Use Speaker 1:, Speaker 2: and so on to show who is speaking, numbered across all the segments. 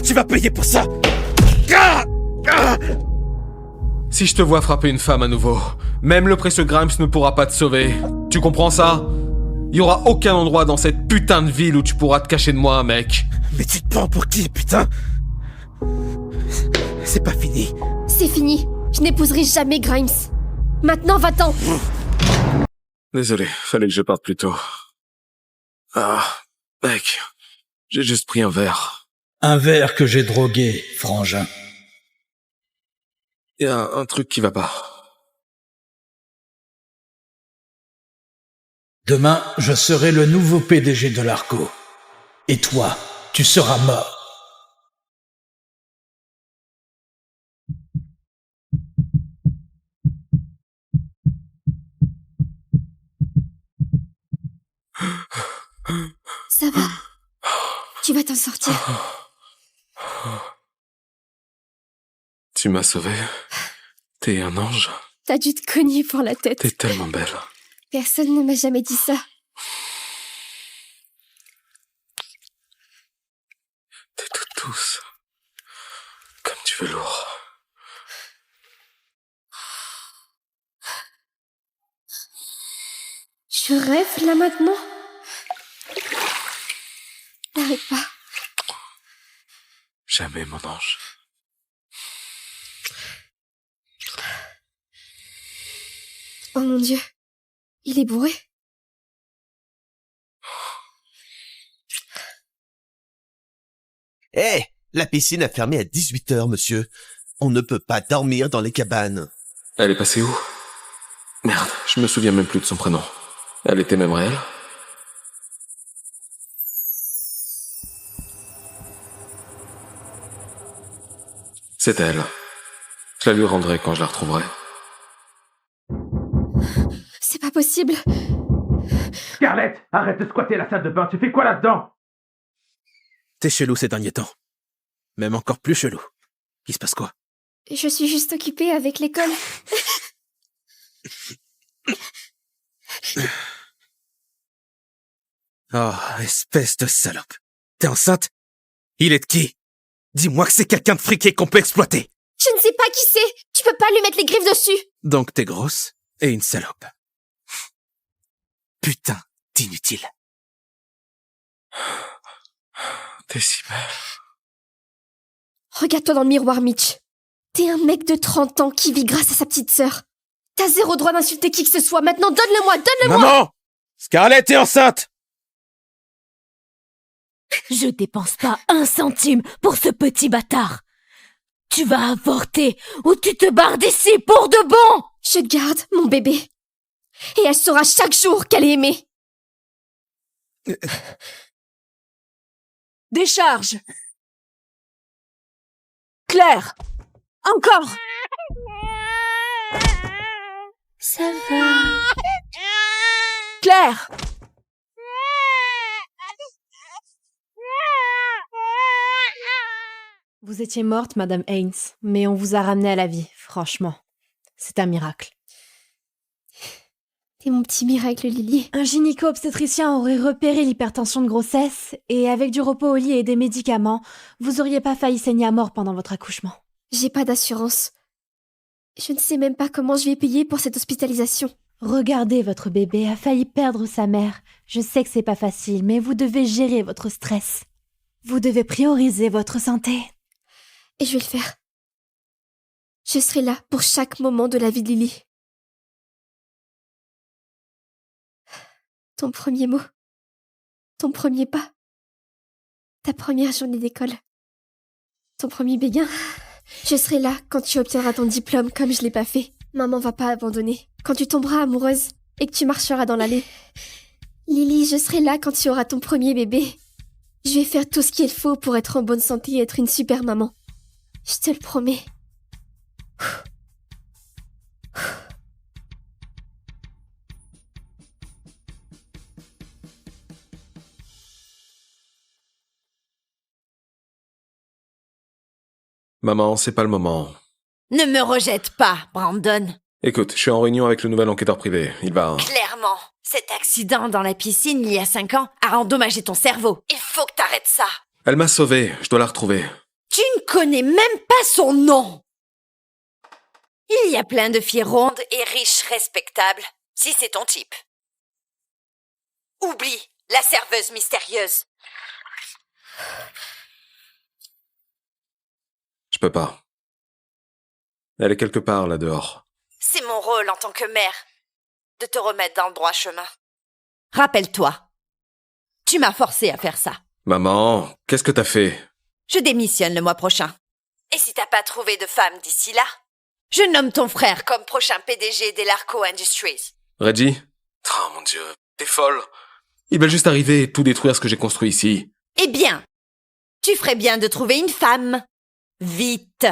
Speaker 1: tu vas payer pour ça.
Speaker 2: Si je te vois frapper une femme à nouveau, même le précieux Grimes ne pourra pas te sauver. Tu comprends ça? Il y aura aucun endroit dans cette putain de ville où tu pourras te cacher de moi, mec.
Speaker 1: Mais tu te prends pour qui, putain? C'est pas fini.
Speaker 3: C'est fini. Je n'épouserai jamais Grimes. Maintenant, va-t'en.
Speaker 2: Désolé, fallait que je parte plus tôt. Ah, mec, j'ai juste pris un verre.
Speaker 4: Un verre que j'ai drogué, frangin.
Speaker 2: Il y a un truc qui va pas.
Speaker 4: Demain, je serai le nouveau PDG de l'Arco. Et toi, tu seras mort.
Speaker 3: Ça va. Tu vas t'en sortir.
Speaker 2: Tu m'as sauvé. T'es un ange.
Speaker 3: T'as dû te cogner pour la tête.
Speaker 2: T'es tellement belle.
Speaker 3: Personne ne m'a jamais dit ça.
Speaker 2: T'es toute douce. Comme tu veux lourd.
Speaker 3: Je rêve là maintenant. N'arrête pas.
Speaker 2: Jamais, mon ange.
Speaker 3: Oh mon Dieu. Il est bourré.
Speaker 1: Hé, la piscine a fermé à 18h, monsieur. On ne peut pas dormir dans les cabanes.
Speaker 2: Elle est passée où? Merde, je me souviens même plus de son prénom. Elle était même réelle? C'est elle. Je la lui rendrai quand je la retrouverai.
Speaker 3: C'est pas possible.
Speaker 5: Scarlett, arrête de squatter la salle de bain, tu fais quoi là-dedans?
Speaker 1: T'es chelou ces derniers temps. Même encore plus chelou. Il se passe quoi?
Speaker 3: Je suis juste occupée avec l'école.
Speaker 1: Oh, espèce de salope. T'es enceinte? Il est de qui? Dis-moi que c'est quelqu'un de friqué qu'on peut exploiter.
Speaker 3: Je ne sais pas qui c'est. Tu peux pas lui mettre les griffes dessus.
Speaker 1: Donc t'es grosse et une salope. Putain d'inutile.
Speaker 2: T'es si belle.
Speaker 3: Regarde-toi dans le miroir, Mitch. T'es un mec de 30 ans qui vit grâce à sa petite sœur. T'as zéro droit d'insulter qui que ce soit. Maintenant, donne-le-moi, donne-le-moi.
Speaker 1: Maman! Scarlett est enceinte!
Speaker 6: Je dépense pas un centime pour ce petit bâtard. Tu vas avorter ou tu te barres d'ici pour de bon.
Speaker 3: Je garde mon bébé. Et elle saura chaque jour qu'elle est aimée.
Speaker 7: Décharge. Claire. Encore.
Speaker 6: Ça va.
Speaker 7: Claire.
Speaker 8: Vous étiez morte, Madame Haynes, mais on vous a ramenée à la vie, franchement. C'est un miracle.
Speaker 3: T'es mon petit miracle, Lily.
Speaker 8: Un gynéco-obstétricien aurait repéré l'hypertension de grossesse, et avec du repos au lit et des médicaments, vous auriez pas failli saigner à mort pendant votre accouchement.
Speaker 3: J'ai pas d'assurance. Je ne sais même pas comment je vais payer pour cette hospitalisation.
Speaker 8: Regardez, votre bébé a failli perdre sa mère. Je sais que c'est pas facile, mais vous devez gérer votre stress. Vous devez prioriser votre santé.
Speaker 3: Et je vais le faire. Je serai là pour chaque moment de la vie de Lily. Ton premier mot. Ton premier pas. Ta première journée d'école. Ton premier béguin. Je serai là quand tu obtiendras ton diplôme comme je l'ai pas fait. Maman va pas abandonner. Quand tu tomberas amoureuse et que tu marcheras dans l'allée. Lily, je serai là quand tu auras ton premier bébé. Je vais faire tout ce qu'il faut pour être en bonne santé et être une super maman. Je te le promets.
Speaker 2: Maman, c'est pas le moment.
Speaker 6: Ne me rejette pas, Brandon.
Speaker 2: Écoute, je suis en réunion avec le nouvel enquêteur privé. Il va...
Speaker 6: Clairement, cet accident dans la piscine il y a 5 ans a endommagé ton cerveau. Il faut que t'arrêtes ça.
Speaker 2: Elle m'a sauvé, je dois la retrouver.
Speaker 6: connais même pas son nom. Il y a plein de filles rondes et riches respectables, si c'est ton type. Oublie la serveuse mystérieuse.
Speaker 2: Je peux pas. Elle est quelque part là dehors.
Speaker 6: C'est mon rôle en tant que mère de te remettre dans le droit chemin. Rappelle-toi, tu m'as forcé à faire ça.
Speaker 2: Maman, qu'est-ce que t'as fait?
Speaker 6: Je démissionne le mois prochain. Et si t'as pas trouvé de femme d'ici là, je nomme ton frère comme prochain PDG d'Elarco Industries.
Speaker 2: Reggie? Oh mon Dieu, t'es folle. Il va juste arriver et tout détruire ce que j'ai construit ici.
Speaker 6: Eh bien, tu ferais bien de trouver une femme. Vite.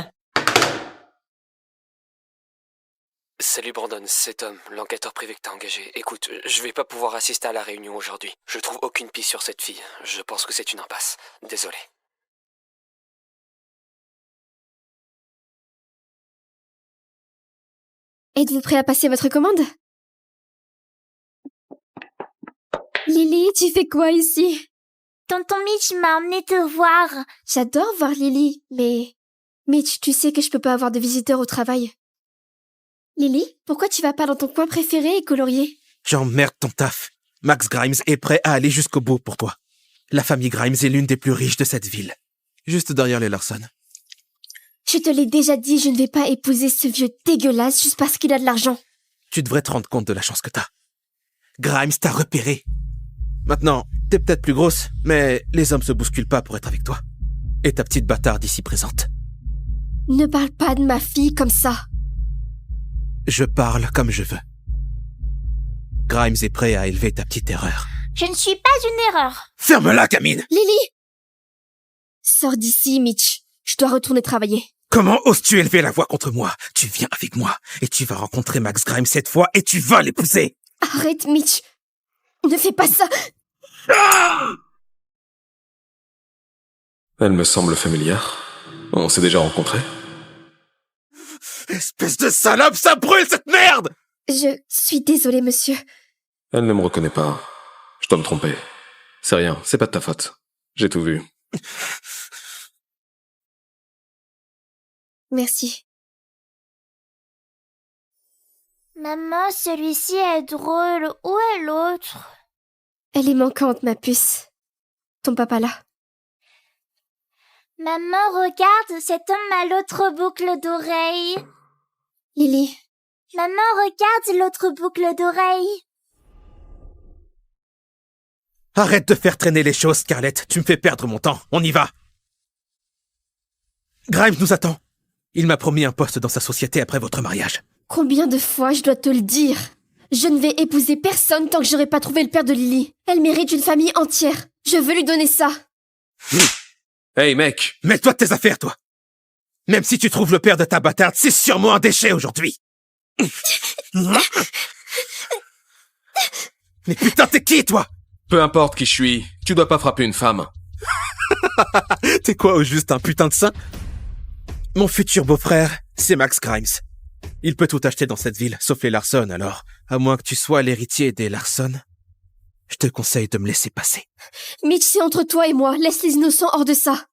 Speaker 9: Salut Brandon, c'est Tom, l'enquêteur privé que t'as engagé. Écoute, je vais pas pouvoir assister à la réunion aujourd'hui. Je trouve aucune piste sur cette fille. Je pense que c'est une impasse. Désolé.
Speaker 3: Êtes-vous prêt à passer votre commande? Lily, tu fais quoi ici?
Speaker 10: Tonton Mitch m'a emmené te voir.
Speaker 3: J'adore voir Lily, mais... Mitch, tu sais que je peux pas avoir de visiteurs au travail. Lily, pourquoi tu vas pas dans ton coin préféré et colorier?
Speaker 1: J'emmerde ton taf. Max Grimes est prêt à aller jusqu'au bout pour toi. La famille Grimes est l'une des plus riches de cette ville. Juste derrière les Larson.
Speaker 3: Je te l'ai déjà dit, je ne vais pas épouser ce vieux dégueulasse juste parce qu'il a de l'argent.
Speaker 1: Tu devrais te rendre compte de la chance que t'as. Grimes t'a repéré. Maintenant, t'es peut-être plus grosse, mais les hommes se bousculent pas pour être avec toi. Et ta petite bâtarde ici présente.
Speaker 3: Ne parle pas de ma fille comme ça.
Speaker 1: Je parle comme je veux. Grimes est prêt à élever ta petite erreur.
Speaker 10: Je ne suis pas une erreur.
Speaker 1: Ferme-la, gamine!
Speaker 3: Lily! Sors d'ici, Mitch. Je dois retourner travailler.
Speaker 1: Comment oses-tu élever la voix contre moi? Tu viens avec moi, et tu vas rencontrer Max Grimes cette fois, et tu vas l'épouser!
Speaker 3: Arrête, Mitch. Ne fais pas ça.
Speaker 2: Elle me semble familière. On s'est déjà rencontrés.
Speaker 1: Espèce de salope, ça brûle cette merde!
Speaker 3: Je suis désolée, monsieur.
Speaker 2: Elle ne me reconnaît pas. Je dois me tromper. C'est rien, c'est pas de ta faute. J'ai tout vu.
Speaker 3: Merci.
Speaker 10: Maman, celui-ci est drôle. Où est l'autre?
Speaker 3: Elle est manquante, ma puce. Ton papa là.
Speaker 10: Maman, regarde, cet homme a l'autre boucle d'oreille.
Speaker 3: Lily.
Speaker 10: Maman, regarde l'autre boucle d'oreille.
Speaker 1: Arrête de faire traîner les choses, Scarlett. Tu me fais perdre mon temps. On y va. Grimes nous attend. Il m'a promis un poste dans sa société après votre mariage.
Speaker 3: Combien de fois je dois te le dire? Je ne vais épouser personne tant que j'aurai pas trouvé le père de Lily. Elle mérite une famille entière. Je veux lui donner ça.
Speaker 2: Hey, mec!
Speaker 1: Mets-toi de tes affaires, toi. Même si tu trouves le père de ta bâtarde, c'est sûrement un déchet aujourd'hui. Mais putain, t'es qui, toi?
Speaker 2: Peu importe qui je suis, tu dois pas frapper une femme.
Speaker 1: T'es quoi, au juste un putain de saint? Mon futur beau-frère, c'est Max Grimes. Il peut tout acheter dans cette ville, sauf les Larson, alors, à moins que tu sois l'héritier des Larson, je te conseille de me laisser passer.
Speaker 3: Mitch, c'est entre toi et moi. Laisse les innocents hors de ça.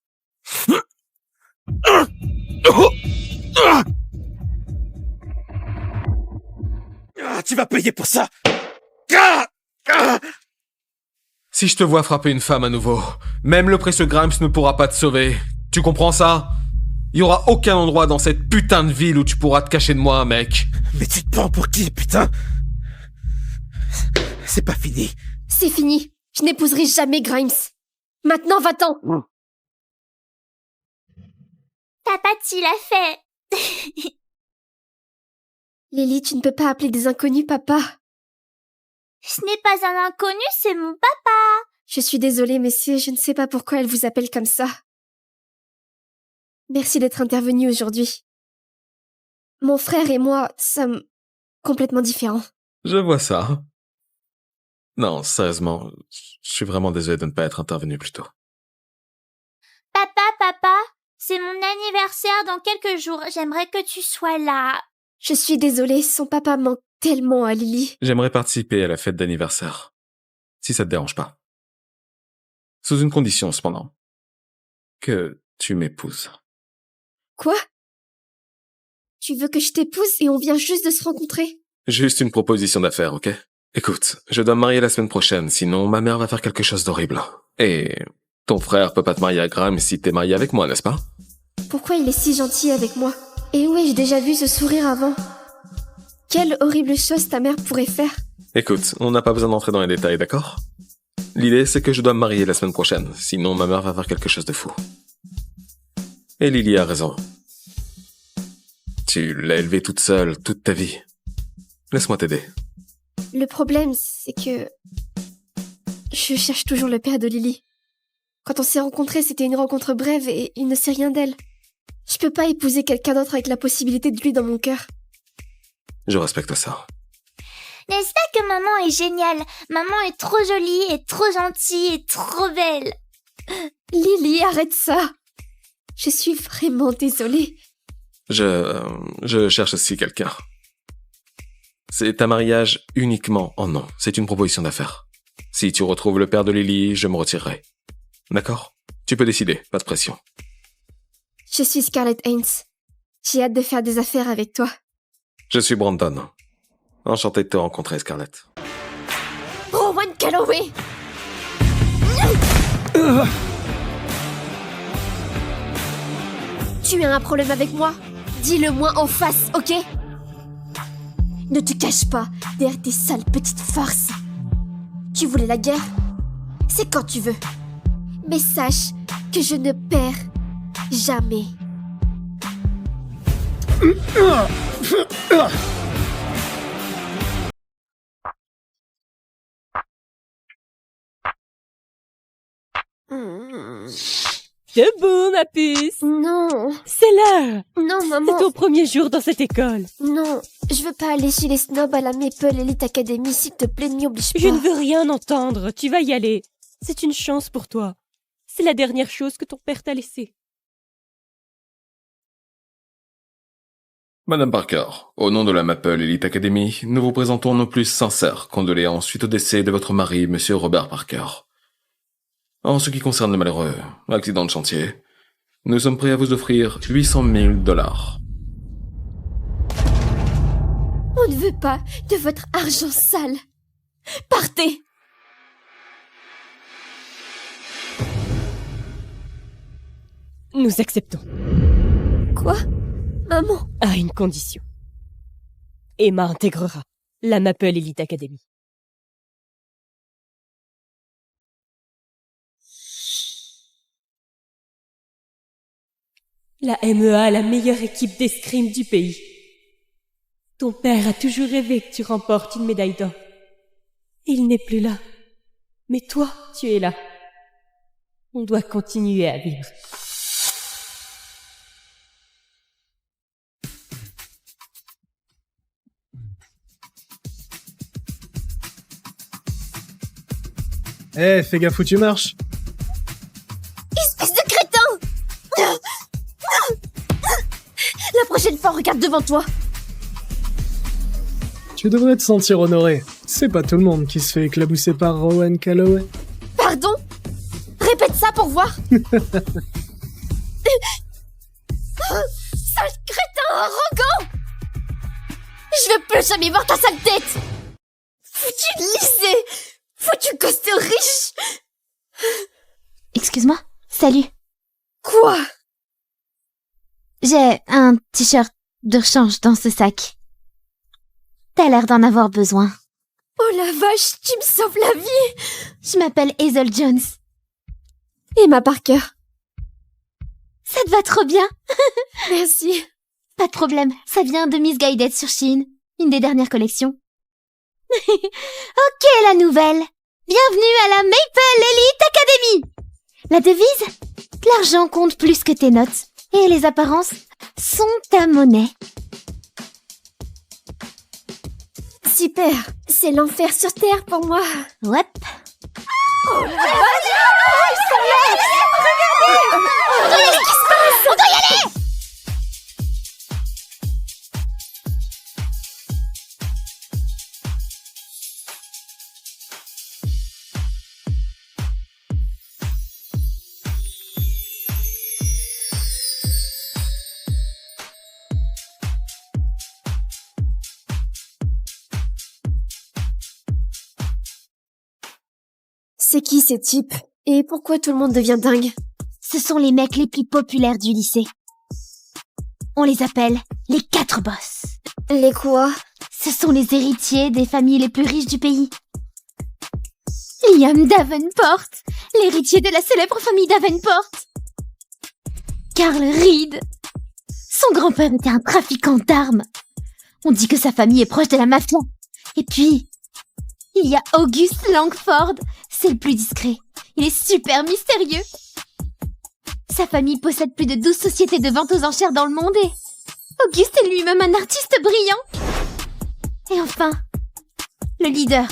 Speaker 1: Tu vas payer pour ça!
Speaker 2: Si je te vois frapper une femme à nouveau, même le précieux Grimes ne pourra pas te sauver. Tu comprends ça? Il y aura aucun endroit dans cette putain de ville où tu pourras te cacher de moi, mec.
Speaker 1: Mais tu te prends pour qui, putain? C'est pas fini.
Speaker 3: C'est fini. Je n'épouserai jamais Grimes. Maintenant, va-t'en.
Speaker 10: Papa, tu l'as fait.
Speaker 3: Lily, tu ne peux pas appeler des inconnus papa.
Speaker 10: Ce n'est pas un inconnu, c'est mon papa.
Speaker 3: Je suis désolée, messieurs, je ne sais pas pourquoi elle vous appelle comme ça. Merci d'être intervenu aujourd'hui. Mon frère et moi sommes complètement différents.
Speaker 2: Je vois ça. Non, sérieusement, je suis vraiment désolé de ne pas être intervenu plus tôt.
Speaker 10: Papa, c'est mon anniversaire dans quelques jours. J'aimerais que tu sois là.
Speaker 3: Je suis désolée, son papa manque tellement à Lily.
Speaker 2: J'aimerais participer à la fête d'anniversaire. Si ça te dérange pas. Sous une condition, cependant. Que tu m'épouses.
Speaker 3: Quoi? Tu veux que je t'épouse et on vient juste de se rencontrer?
Speaker 2: Juste une proposition d'affaires, ok? Écoute, je dois me marier la semaine prochaine, sinon ma mère va faire quelque chose d'horrible. Et ton frère peut pas te marier à Grimes si t'es marié avec moi, n'est-ce pas?
Speaker 3: Pourquoi il est si gentil avec moi? Et oui, j'ai déjà vu ce sourire avant. Quelle horrible chose ta mère pourrait faire?
Speaker 2: Écoute, on n'a pas besoin d'entrer dans les détails, d'accord? L'idée, c'est que je dois me marier la semaine prochaine, sinon ma mère va faire quelque chose de fou. Et Lily a raison. Tu l'as élevée toute seule, toute ta vie. Laisse-moi t'aider.
Speaker 3: Le problème, c'est que... je cherche toujours le père de Lily. Quand on s'est rencontrés, c'était une rencontre brève et il ne sait rien d'elle. Je peux pas épouser quelqu'un d'autre avec la possibilité de lui dans mon cœur.
Speaker 2: Je respecte ça.
Speaker 10: N'est-ce pas que maman est géniale? Maman est trop jolie et trop gentille et trop belle.
Speaker 3: Lily, arrête ça. Je suis vraiment désolée.
Speaker 2: Je cherche aussi quelqu'un. C'est un mariage uniquement en nom. C'est une proposition d'affaires. Si tu retrouves le père de Lily, je me retirerai. D'accord? Tu peux décider, pas de pression.
Speaker 3: Je suis Scarlett Haynes. J'ai hâte de faire des affaires avec toi.
Speaker 2: Je suis Brandon. Enchanté de te rencontrer, Scarlett.
Speaker 3: Rowan Calloway! Tu as un problème avec moi? Dis-le-moi en face, ok? Ne te cache pas derrière tes sales petites farces. Tu voulais la guerre? C'est quand tu veux. Mais sache que je ne perds jamais.
Speaker 6: Debout, ma puce.
Speaker 3: Non.
Speaker 6: C'est l'heure.
Speaker 3: Non, maman.
Speaker 6: C'est ton premier jour dans cette école.
Speaker 3: Non, je veux pas aller chez les snobs à la Maple Elite Academy, s'il te plaît, n'y oblige pas.
Speaker 6: Je ne veux rien entendre. Tu vas y aller. C'est une chance pour toi. C'est la dernière chose que ton père t'a laissée.
Speaker 2: Madame Parker, au nom de la Maple Elite Academy, nous vous présentons nos plus sincères condoléances suite au décès de votre mari, Monsieur Robert Parker. En ce qui concerne le malheureux accident de chantier, nous sommes prêts à vous offrir $800 000.
Speaker 3: On ne veut pas de votre argent sale. Partez!
Speaker 6: Nous acceptons.
Speaker 3: Quoi? Maman?
Speaker 6: À une condition. Emma intégrera la Maple Elite Academy. La MEA est la meilleure équipe d'escrime du pays. Ton père a toujours rêvé que tu remportes une médaille d'or. Il n'est plus là. Mais toi, tu es là. On doit continuer à vivre.
Speaker 11: Fais gaffe où tu marches.
Speaker 3: Espèce de crétin! La prochaine fois, regarde devant toi.
Speaker 11: Tu devrais te sentir honoré. C'est pas tout le monde qui se fait éclabousser par Rowan Calloway.
Speaker 3: Pardon? Répète ça pour voir. Sale crétin arrogant! Je veux plus jamais voir ta sale tête! Foutu lycée! Foutu gosse de riche!
Speaker 12: Excuse-moi, salut.
Speaker 3: Quoi?
Speaker 12: J'ai un t-shirt de rechange dans ce sac. T'as l'air d'en avoir besoin.
Speaker 3: Oh la vache, tu me sauves la vie!
Speaker 12: Je m'appelle Hazel Jones.
Speaker 3: Emma Parker.
Speaker 12: Ça te va trop bien.
Speaker 3: Merci.
Speaker 12: Pas de problème, ça vient de Miss Guided sur Shein, une des dernières collections. Ok, la nouvelle. Bienvenue à la Maple Elite Academy. La devise? L'argent compte plus que tes notes. Et les apparences sont ta monnaie.
Speaker 3: Super, c'est l'enfer sur Terre pour moi.
Speaker 12: Ouais.
Speaker 3: Oh la vache! Regardez! On doit y aller, qu'est-ce qui se passe? On doit y aller! C'est qui ces types? Et pourquoi tout le monde devient dingue?
Speaker 12: Ce sont les mecs les plus populaires du lycée. On les appelle les 4 boss.
Speaker 3: Les quoi?
Speaker 12: Ce sont les héritiers des familles les plus riches du pays. Liam Davenport, l'héritier de la célèbre famille Davenport. Carl Reed. Son grand-père était un trafiquant d'armes. On dit que sa famille est proche de la mafia. Et puis, il y a August Langford. C'est le plus discret. Il est super mystérieux. Sa famille possède plus de 12 sociétés de vente aux enchères dans le monde et Auguste est lui-même un artiste brillant. Et enfin, le leader,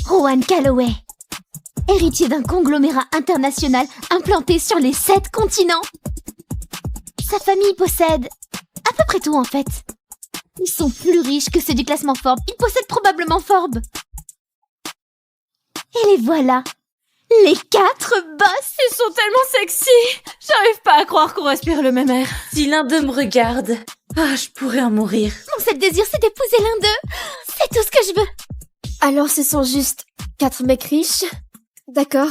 Speaker 12: Rowan Calloway, héritier d'un conglomérat international implanté sur les 7 continents. Sa famille possède à peu près tout en fait. Ils sont plus riches que ceux du classement Forbes. Ils possèdent probablement Forbes. Et les voilà. Les 4 boss.
Speaker 7: Ils sont tellement sexy. J'arrive pas à croire qu'on respire le même air.
Speaker 13: Si l'un d'eux me regarde, je pourrais en mourir.
Speaker 12: Mon seul désir, c'est d'épouser l'un d'eux. C'est tout ce que je veux.
Speaker 3: Alors ce sont juste 4 mecs riches? D'accord.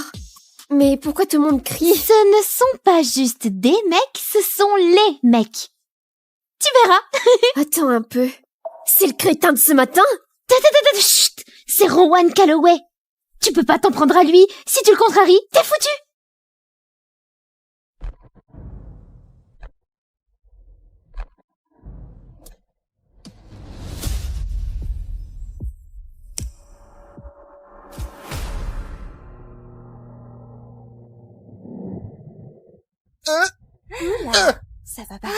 Speaker 3: Mais pourquoi tout le monde crie?
Speaker 12: Ce ne sont pas juste des mecs, ce sont les mecs. Tu verras.
Speaker 3: Attends un peu. C'est le crétin de ce matin?
Speaker 12: Chut. C'est Rowan Calloway. Tu peux pas t'en prendre à lui. Si tu le contraries, t'es foutu.
Speaker 7: Ça va pas.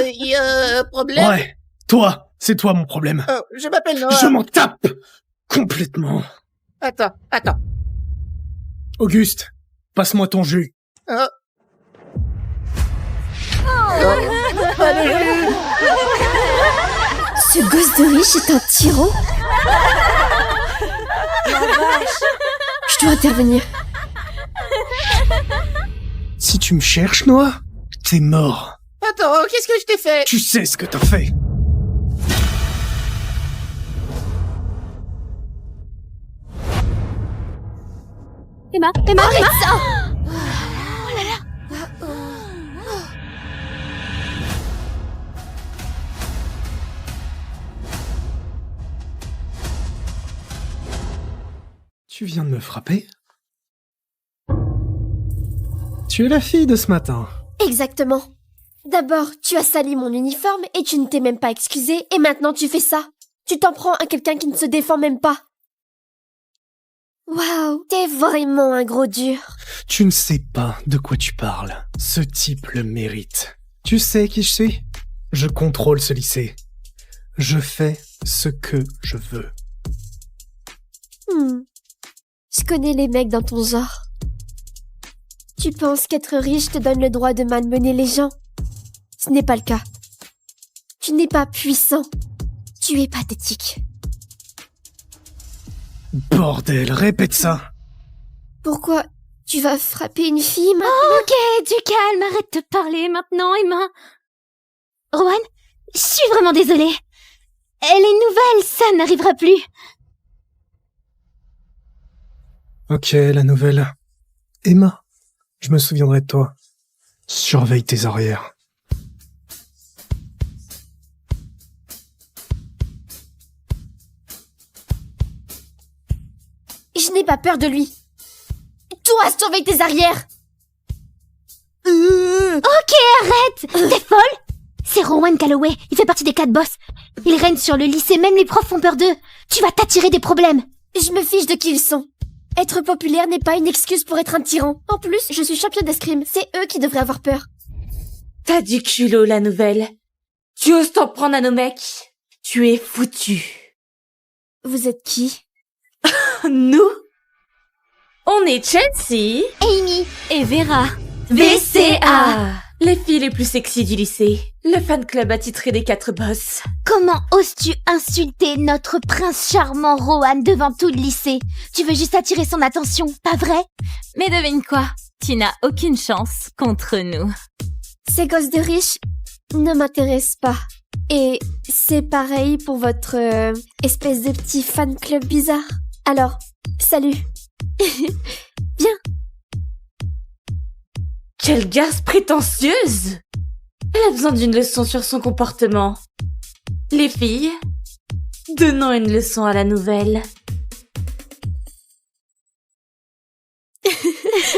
Speaker 5: Y a problème?
Speaker 11: Ouais, toi, c'est toi mon problème.
Speaker 5: Oh, je m'appelle Noah.
Speaker 11: Je m'en tape complètement.
Speaker 5: Attends.
Speaker 11: Auguste, passe-moi ton jus.
Speaker 3: Ce gosse de riche est un tyran? Je dois intervenir.
Speaker 11: Si tu me cherches, Noah, t'es mort.
Speaker 5: Attends, qu'est-ce que je t'ai fait?
Speaker 11: Tu sais ce que t'as fait.
Speaker 12: Emma, arrête ça.
Speaker 11: Tu viens de me frapper? Tu es la fille de ce matin.
Speaker 3: Exactement. D'abord, tu as sali mon uniforme et tu ne t'es même pas excusé, et maintenant tu fais ça. Tu t'en prends à quelqu'un qui ne se défend même pas. Waouh, t'es vraiment un gros dur.
Speaker 11: Tu ne sais pas de quoi tu parles. Ce type le mérite. Tu sais qui je suis? Je contrôle ce lycée. Je fais ce que je veux.
Speaker 3: Je connais les mecs dans ton genre. Tu penses qu'être riche te donne le droit de malmener les gens? Ce n'est pas le cas. Tu n'es pas puissant. Tu es pathétique.
Speaker 11: Bordel, répète ça.
Speaker 3: Pourquoi tu vas frapper une fille maintenant?
Speaker 12: Oh, ok, du calme, arrête de parler maintenant, Emma. Rowan, je suis vraiment désolée. Elle est nouvelle, ça n'arrivera plus.
Speaker 11: Ok, la nouvelle. Emma, je me souviendrai de toi. Surveille tes arrières.
Speaker 3: Je n'ai pas peur de lui. Toi, surveille tes arrières.
Speaker 12: Ok, arrête. T'es folle? C'est Rowan Calloway, il fait partie des 4 boss. Il règne sur le lycée, même les profs font peur d'eux. Tu vas t'attirer des problèmes.
Speaker 3: Je me fiche de qui ils sont. Être populaire n'est pas une excuse pour être un tyran. En plus, je suis championne d'escrime. C'est eux qui devraient avoir peur.
Speaker 13: T'as du culot, la nouvelle. Tu oses t'en prendre à nos mecs? Tu es foutu.
Speaker 3: Vous êtes qui?
Speaker 13: Nous? On est Chelsea,
Speaker 12: Amy
Speaker 13: et Vera. VCA, les filles les plus sexy du lycée. Le fan club attitré des 4 boss.
Speaker 12: Comment oses-tu insulter notre prince charmant Rowan devant tout le lycée? Tu veux juste attirer son attention, pas vrai?
Speaker 8: Mais devine quoi? Tu n'as aucune chance contre nous.
Speaker 3: Ces gosses de riches ne m'intéressent pas. Et c'est pareil pour votre espèce de petit fan club bizarre. Alors, salut. Viens.
Speaker 13: Quelle garce prétentieuse! Elle a besoin d'une leçon sur son comportement. Les filles, donnons une leçon à la nouvelle.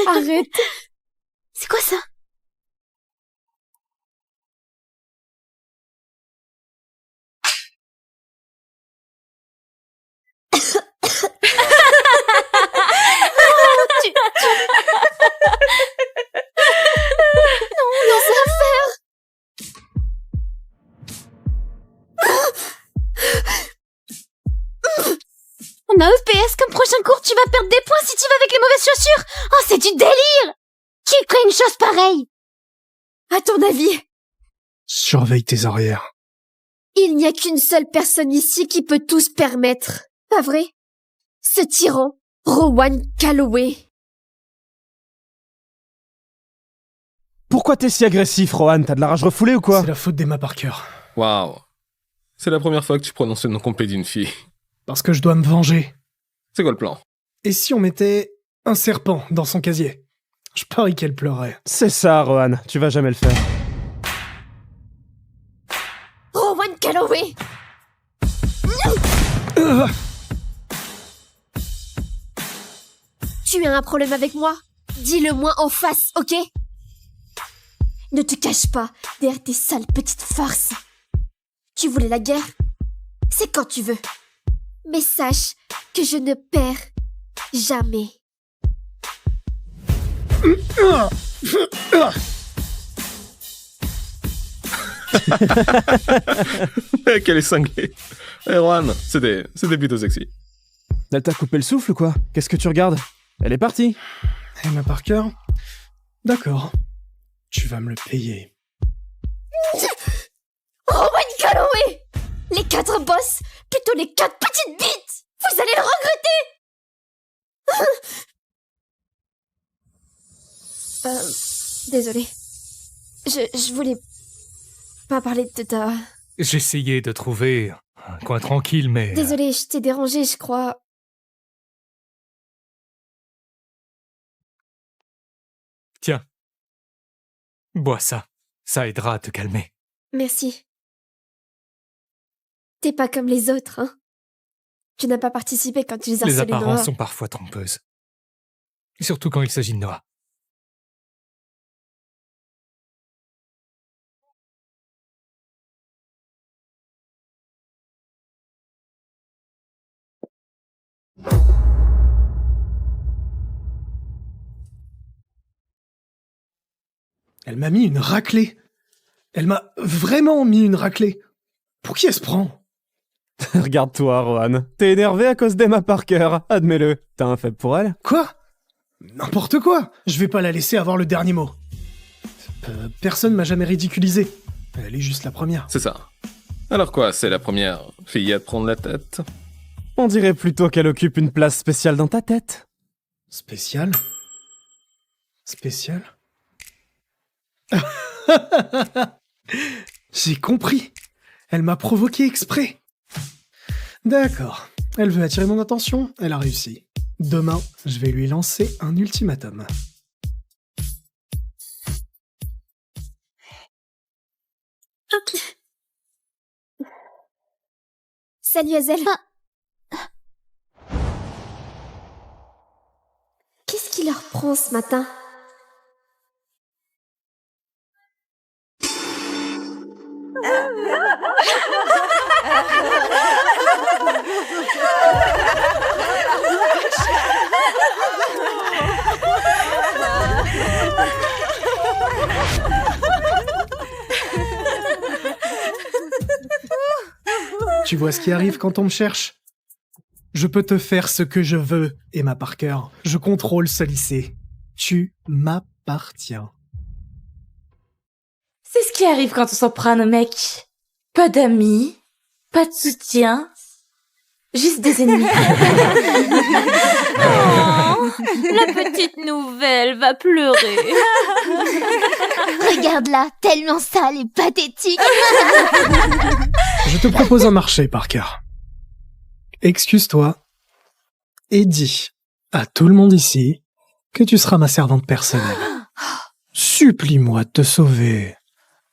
Speaker 3: Arrête.
Speaker 12: C'est quoi ça?
Speaker 3: Non, ça va faire.
Speaker 12: On a EPS comme prochain cours, tu vas perdre des points si tu vas avec les mauvaises chaussures. Oh, c'est du délire! Qui ferait une chose pareille?
Speaker 3: À ton avis,
Speaker 11: Surveille tes arrières.
Speaker 3: il n'y a qu'une seule personne ici qui peut tout se permettre. Pas vrai? Ce tyran, Rowan Calloway.
Speaker 14: Pourquoi t'es si agressif, Rohan? T'as de la rage refoulée ou quoi?
Speaker 11: C'est la faute d'Emma Parker.
Speaker 2: Waouh. C'est la première fois que tu prononces le nom complet d'une fille.
Speaker 11: Parce que je dois me venger.
Speaker 2: C'est quoi le plan?
Speaker 11: Et si on mettait un serpent dans son casier? Je parie qu'elle pleurait.
Speaker 14: C'est ça, Rohan. Tu vas jamais le faire.
Speaker 3: Rowan Calloway! Tu as un problème avec moi? Dis-le-moi en face, ok? Ne te cache pas derrière tes sales petites farces. Tu voulais la guerre? C'est quand tu veux. Mais sache que je ne perds jamais.
Speaker 2: Qu'elle est cinglée. Hey Rohan, c'était plutôt sexy.
Speaker 14: Elle t'a coupé le souffle ou quoi? Qu'est-ce que tu regardes? Elle est partie.
Speaker 11: Emma Parker? D'accord. Tu vas me le payer.
Speaker 3: Rowan Calloway! Les 4 boss, plutôt les 4 petites bites! Vous allez le regretter! Désolée. Je voulais pas parler de ta...
Speaker 15: J'essayais de trouver un coin tranquille, mais...
Speaker 3: Désolée, je t'ai dérangé, je crois.
Speaker 15: Tiens. Bois ça. Ça aidera à te calmer.
Speaker 3: Merci. T'es pas comme les autres, hein? Tu n'as pas participé quand tu les harcelais
Speaker 15: Les apparences
Speaker 3: Noah.
Speaker 15: sont parfois trompeuses. Surtout quand il s'agit de Noah.
Speaker 11: Elle m'a mis une raclée. Elle m'a vraiment mis une raclée. Pour qui elle se prend?
Speaker 14: Regarde-toi, Rohan. T'es énervé à cause d'Emma Parker. Admets-le. T'as un faible pour elle?
Speaker 11: Quoi? N'importe quoi. Je vais pas la laisser avoir le dernier mot. Personne m'a jamais ridiculisé. Elle est juste la première.
Speaker 2: C'est ça. Alors quoi, c'est la première fille à te prendre la tête?
Speaker 14: On dirait plutôt qu'elle occupe une place spéciale dans ta tête.
Speaker 11: Spécial? Spécial? J'ai compris. Elle m'a provoqué exprès. D'accord. Elle veut attirer mon attention, elle a réussi. Demain, je vais lui lancer un ultimatum.
Speaker 3: Salut Hazel. Qu'est-ce qui leur prend ce matin?
Speaker 11: Tu vois ce qui arrive quand on me cherche? Je peux te faire ce que je veux, Emma Parker. Je contrôle ce lycée. Tu m'appartiens.
Speaker 13: C'est ce qui arrive quand on s'en prend à nos mecs. Pas d'amis, pas de soutien, juste des ennemis.
Speaker 7: Oh, la petite nouvelle va pleurer.
Speaker 12: Regarde-la, tellement sale et pathétique.
Speaker 11: Je te propose un marché, Parker. Excuse-toi et dis à tout le monde ici que tu seras ma servante personnelle. Supplie-moi de te sauver,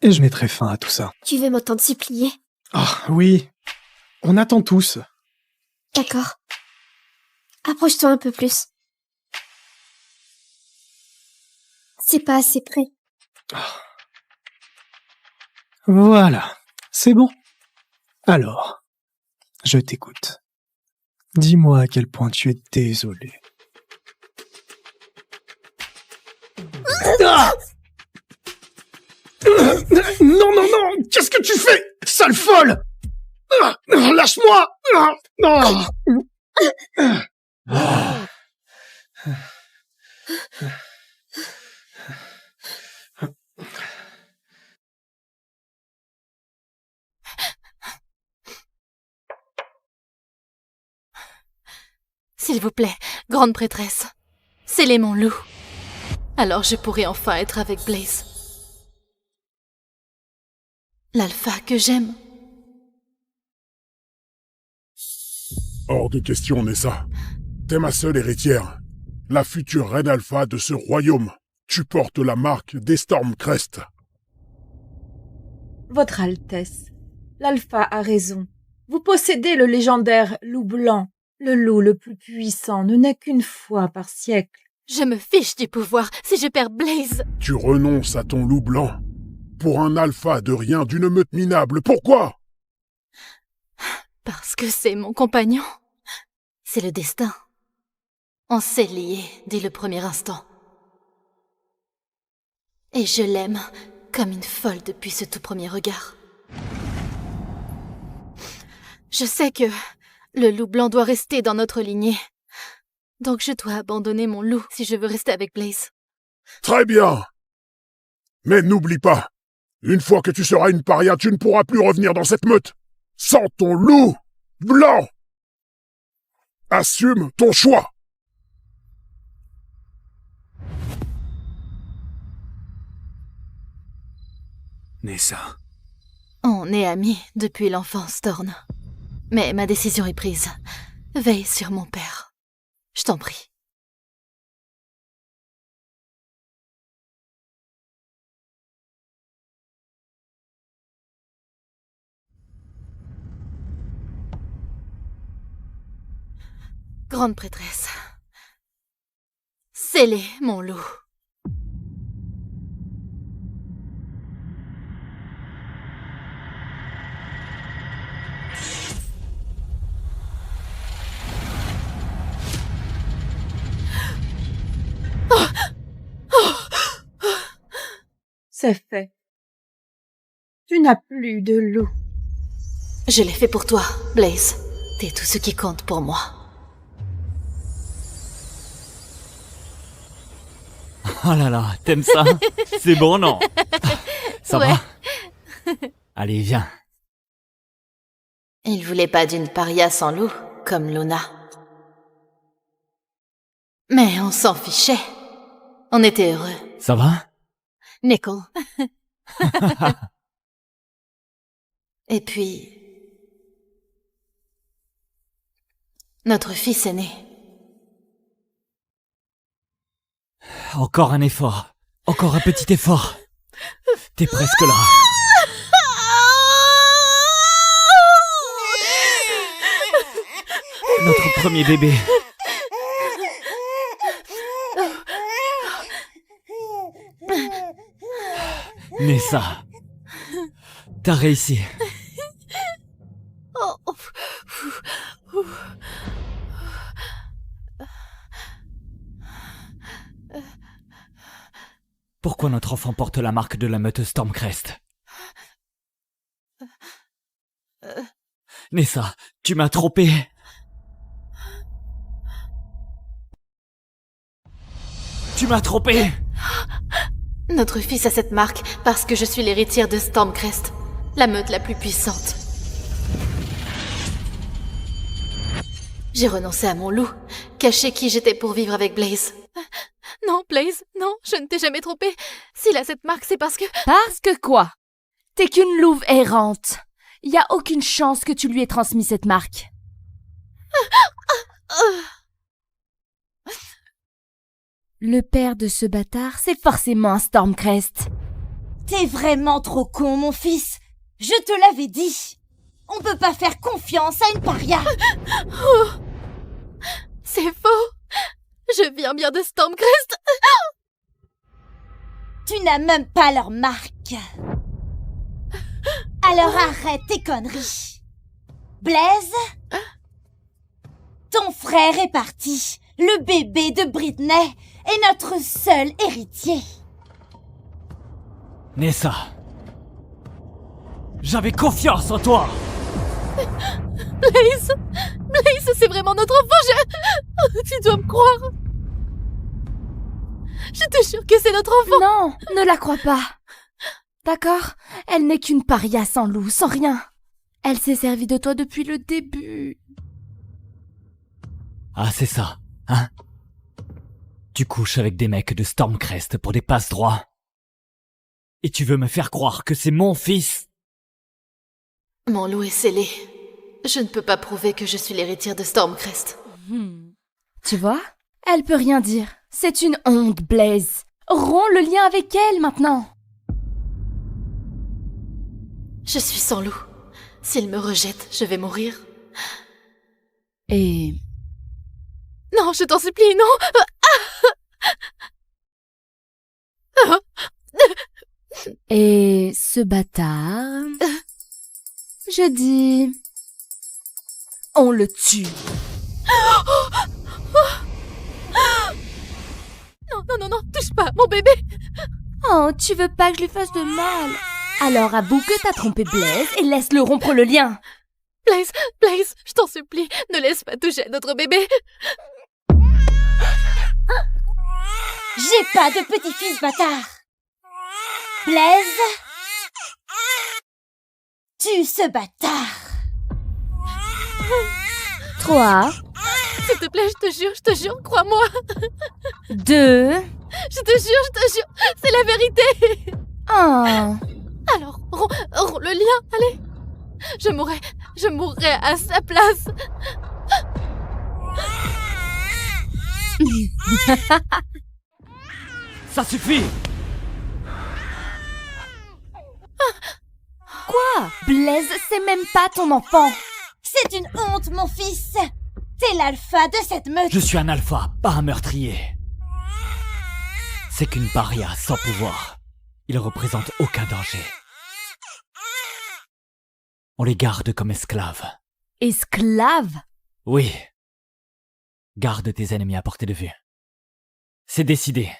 Speaker 11: et je mettrai fin à tout ça.
Speaker 3: Tu veux m'entendre supplier?
Speaker 11: Ah, oui. On attend tous.
Speaker 3: D'accord. Approche-toi un peu plus. C'est pas assez près.
Speaker 11: Voilà. C'est bon. Alors, je t'écoute. Dis-moi à quel point tu es désolé. Ah! Non, non, non! Qu'est-ce que tu fais, sale folle? Lâche-moi! Non!
Speaker 7: S'il vous plaît, grande prêtresse, scellez mon loup. Alors je pourrai enfin être avec Blaze. L'alpha que j'aime.
Speaker 16: Hors de question, Nessa. T'es ma seule héritière. La future reine alpha de ce royaume. Tu portes la marque des Stormcrest.
Speaker 8: Votre Altesse, l'Alpha a raison. Vous possédez le légendaire loup blanc. Le loup le plus puissant ne naît qu'une fois par siècle.
Speaker 7: Je me fiche du pouvoir si je perds Blaze.
Speaker 16: Tu renonces à ton loup blanc. Pour un alpha de rien, d'une meute minable. Pourquoi?
Speaker 7: Parce que c'est mon compagnon. C'est le destin. On s'est liés dès le premier instant. Et je l'aime comme une folle depuis ce tout premier regard. Je sais que le loup blanc doit rester dans notre lignée. Donc je dois abandonner mon loup si je veux rester avec Blaze.
Speaker 16: Très bien. Mais n'oublie pas, une fois que tu seras une paria, tu ne pourras plus revenir dans cette meute. Sans ton loup blanc. Assume ton choix.
Speaker 17: Nessa.
Speaker 7: On est amis depuis l'enfance, Thorn. Mais ma décision est prise. Veille sur mon père. Je t'en prie. Grande prêtresse. Scellez mon loup.
Speaker 8: C'est fait. Tu n'as plus de loup.
Speaker 7: Je l'ai fait pour toi, Blaze. T'es tout ce qui compte pour moi.
Speaker 17: Oh là là, t'aimes ça? C'est bon, non? Ça
Speaker 7: Ouais.
Speaker 17: va? Allez, viens.
Speaker 7: Il voulait pas d'une paria sans loup, comme Luna. Mais on s'en fichait. On était heureux.
Speaker 17: Ça va?
Speaker 7: Nickel. Et puis... notre fils est né.
Speaker 17: Encore un effort. Encore un petit effort. T'es presque là. Notre premier bébé. Nessa. T'as réussi. Pourquoi notre enfant porte la marque de la meute Stormcrest? Nessa, tu m'as trompé. Tu m'as trompé.
Speaker 7: Notre fils a cette marque parce que je suis l'héritière de Stormcrest, la meute la plus puissante. J'ai renoncé à mon loup, caché qui j'étais pour vivre avec Blaze. Non, Blaze, non, je ne t'ai jamais trompé. S'il a cette marque, c'est parce que...
Speaker 18: Parce que quoi? T'es qu'une louve errante. Y a aucune chance que tu lui aies transmis cette marque. Le père de ce bâtard, c'est forcément un Stormcrest.
Speaker 12: T'es vraiment trop con, mon fils. Je te l'avais dit. On peut pas faire confiance à une paria.
Speaker 7: Oh, c'est faux. Je viens bien de Stormcrest.
Speaker 12: Tu n'as même pas leur marque. Alors arrête tes conneries. Blaise, ton frère est parti. Le bébé de Britney est notre seul héritier.
Speaker 17: Nessa, j'avais confiance en toi.
Speaker 7: Blaze, c'est vraiment notre enfant. Tu dois me croire. Je te jure que c'est notre enfant.
Speaker 18: Non, ne la crois pas. D'accord? Elle n'est qu'une paria sans loup, sans rien. Elle s'est servie de toi depuis le début.
Speaker 17: Ah, c'est ça, hein? Tu couches avec des mecs de Stormcrest pour des passe-droits. Et tu veux me faire croire que c'est mon fils?
Speaker 7: Mon loup est scellé. Je ne peux pas prouver que je suis l'héritière de Stormcrest.
Speaker 18: Tu vois? Elle peut rien dire. C'est une honte, Blaze. Romps le lien avec elle maintenant.
Speaker 7: Je suis sans loup. S'il me rejette, je vais mourir.
Speaker 18: Et...
Speaker 7: Non, je t'en supplie, non.
Speaker 18: Et ce bâtard... Je dis... On le tue.
Speaker 7: Non, touche pas, mon bébé.
Speaker 18: Oh, tu veux pas que je lui fasse de mal? Alors avoue que t'as trompé Blaise et laisse-le rompre le lien.
Speaker 7: Blaze, je t'en supplie, ne laisse pas toucher à notre bébé.
Speaker 12: J'ai pas de petit-fils, bâtard. Blaise, tue ce bâtard.
Speaker 18: 3.
Speaker 7: S'il te plaît, je te jure, crois-moi.
Speaker 18: 2.
Speaker 7: Je te jure, c'est la vérité.
Speaker 18: 1.
Speaker 7: Alors, romps le lien, allez. Je mourrai à sa place.
Speaker 17: Ça suffit!
Speaker 18: Quoi? Blaise, c'est même pas ton enfant.
Speaker 12: C'est une honte, mon fils. T'es l'alpha de cette meute.
Speaker 17: Je suis un alpha, pas un meurtrier. C'est qu'une paria sans pouvoir. Il représente aucun danger. On les garde comme esclaves.
Speaker 18: Esclaves?
Speaker 17: Oui. Garde tes ennemis à portée de vue. C'est décidé.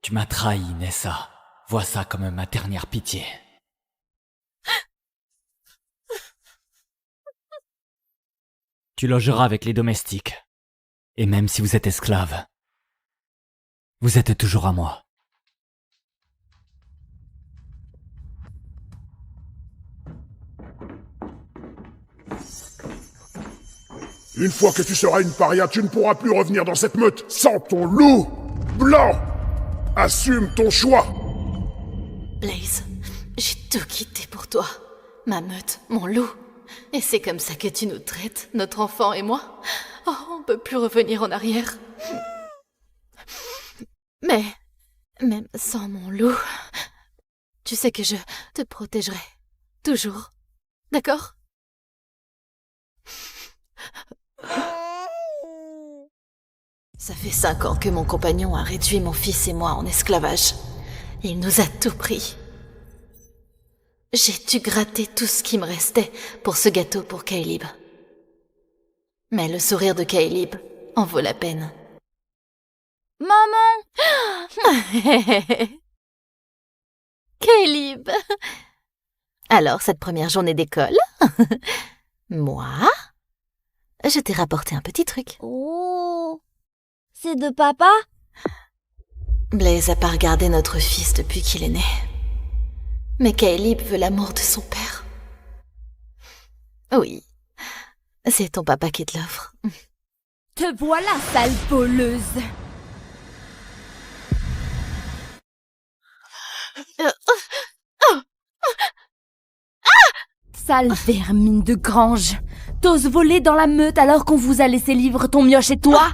Speaker 17: Tu m'as trahi, Nessa. Vois ça comme ma dernière pitié. Tu logeras avec les domestiques. Et même si vous êtes esclave, vous êtes toujours à moi.
Speaker 16: Une fois que tu seras une paria, tu ne pourras plus revenir dans cette meute sans ton loup blanc. Assume ton choix.
Speaker 7: Blaze, j'ai tout quitté pour toi. Ma meute, mon loup. Et c'est comme ça que tu nous traites, notre enfant et moi. Oh, on peut plus revenir en arrière. Mais, même sans mon loup, tu sais que je te protégerai. Toujours. D'accord ? Ça fait 5 ans que mon compagnon a réduit mon fils et moi en esclavage. Il nous a tout pris. J'ai dû gratter tout ce qui me restait pour ce gâteau pour Caleb. Mais le sourire de Caleb en vaut la peine.
Speaker 12: Maman!
Speaker 7: Caleb! Alors, cette première journée d'école, moi, je t'ai rapporté un petit truc.
Speaker 12: Oh! C'est de papa?
Speaker 7: Blaze a pas regardé notre fils depuis qu'il est né. Mais Caleb veut l'amour de son père. Oui, c'est ton papa qui te l'offre.
Speaker 18: Te voilà, sale voleuse. Sale vermine de grange. T'oses voler dans la meute alors qu'on vous a laissé livre ton mioche et toi?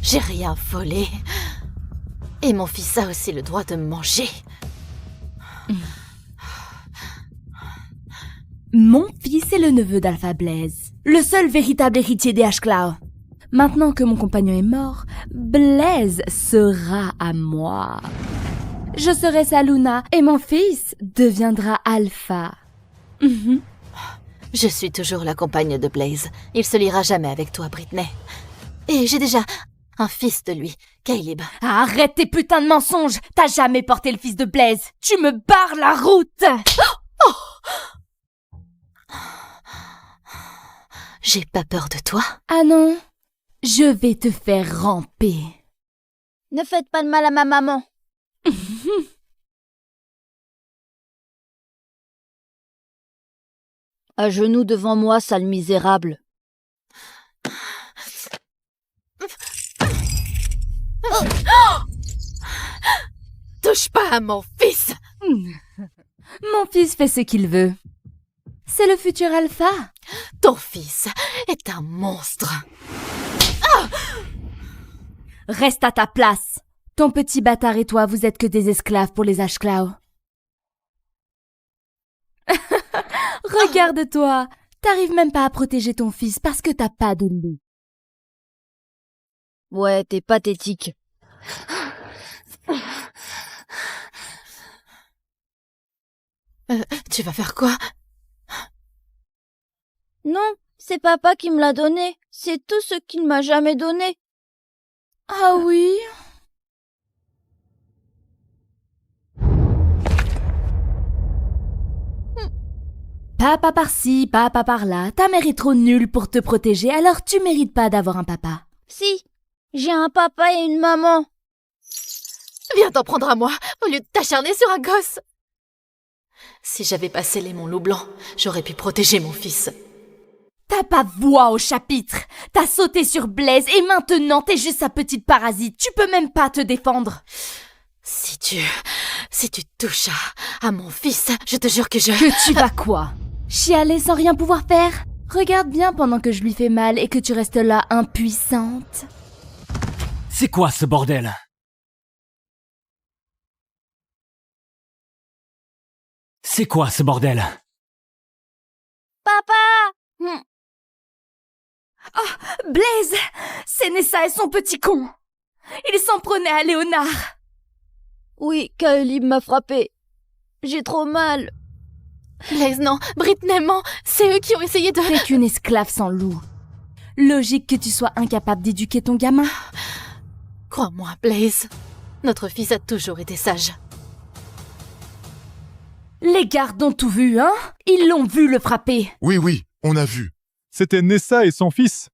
Speaker 7: J'ai rien volé. Et mon fils a aussi le droit de me manger.
Speaker 18: Mon fils est le neveu d'Alpha Blaze, le seul véritable héritier des Ashclaw. Maintenant que mon compagnon est mort, Blaze sera à moi. Je serai sa Luna et mon fils deviendra Alpha.
Speaker 7: Je suis toujours la compagne de Blaze. Il se liera jamais avec toi, Britney. Et j'ai déjà un fils de lui, Caleb.
Speaker 18: Arrête tes putains de mensonges. T'as jamais porté le fils de Blaze. Tu me barres la route.
Speaker 7: J'ai pas peur de toi.
Speaker 18: Ah non, je vais te faire ramper.
Speaker 12: Ne faites pas de mal à ma maman. À genoux devant moi, sale misérable.
Speaker 7: Touche pas à mon fils.
Speaker 18: Mon fils fait ce qu'il veut. C'est le futur Alpha.
Speaker 7: Ton fils est un monstre.
Speaker 18: Reste à ta place. Ton petit bâtard et toi, vous êtes que des esclaves pour les Ashclaw. Regarde-toi. T'arrives même pas à protéger ton fils parce que t'as pas de loup.
Speaker 12: Ouais, t'es pathétique.
Speaker 7: Tu vas faire quoi?
Speaker 12: Non, c'est papa qui me l'a donné. C'est tout ce qu'il m'a jamais donné.
Speaker 18: Ah oui? Papa par-ci, papa par-là. Ta mère est trop nulle pour te protéger, alors tu mérites pas d'avoir un papa.
Speaker 12: Si, j'ai un papa et une maman.
Speaker 7: Viens t'en prendre à moi, au lieu de t'acharner sur un gosse. Si j'avais pas scellé mon loup blanc, j'aurais pu protéger mon fils.
Speaker 18: T'as pas voix au chapitre. T'as sauté sur Blaze et maintenant t'es juste sa petite parasite. Tu peux même pas te défendre.
Speaker 7: Si tu touches à mon fils, je te jure que je...
Speaker 18: Que tu vas quoi? Chialer sans rien pouvoir faire? Regarde bien pendant que je lui fais mal et que tu restes là impuissante.
Speaker 17: C'est quoi ce bordel? C'est quoi ce bordel?
Speaker 12: Papa!
Speaker 18: Oh, Blaze! C'est Nessa et son petit con! Ils s'en prenaient à Léonard!
Speaker 12: Oui, Caleb m'a frappé. J'ai trop mal.
Speaker 7: Blaze, non, Britney, ment. C'est eux qui ont essayé de...
Speaker 18: T'es qu'une esclave sans loup. Logique que tu sois incapable d'éduquer ton gamin.
Speaker 7: Crois-moi, Blaze. Notre fils a toujours été sage.
Speaker 18: Les gardes ont tout vu, hein? Ils l'ont vu le frapper.
Speaker 19: Oui, on a vu.
Speaker 20: C'était Nessa et son fils.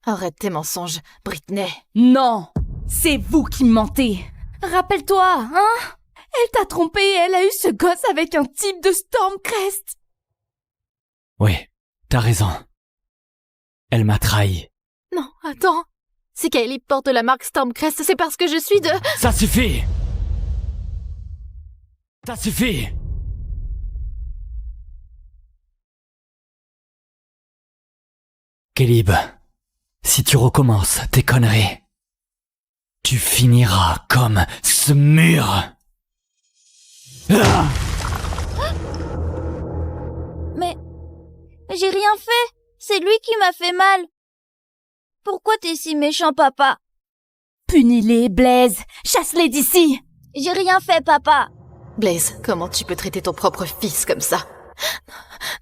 Speaker 7: Arrête tes mensonges, Britney.
Speaker 18: Non, c'est vous qui mentez. Rappelle-toi, hein? Elle t'a trompé et elle a eu ce gosse avec un type de Stormcrest.
Speaker 17: Oui, t'as raison. Elle m'a trahi.
Speaker 7: Non, attends. Si Caleb porte la marque Stormcrest, c'est parce que je suis de...
Speaker 17: Ça suffit! Ça suffit! Caleb, si tu recommences tes conneries, tu finiras comme ce mur. Ah!
Speaker 12: Mais j'ai rien fait. C'est lui qui m'a fait mal. Pourquoi t'es si méchant, papa?
Speaker 18: Punis-les, Blaze. Chasse-les d'ici.
Speaker 12: J'ai rien fait, papa.
Speaker 7: Blaze, comment tu peux traiter ton propre fils comme ça?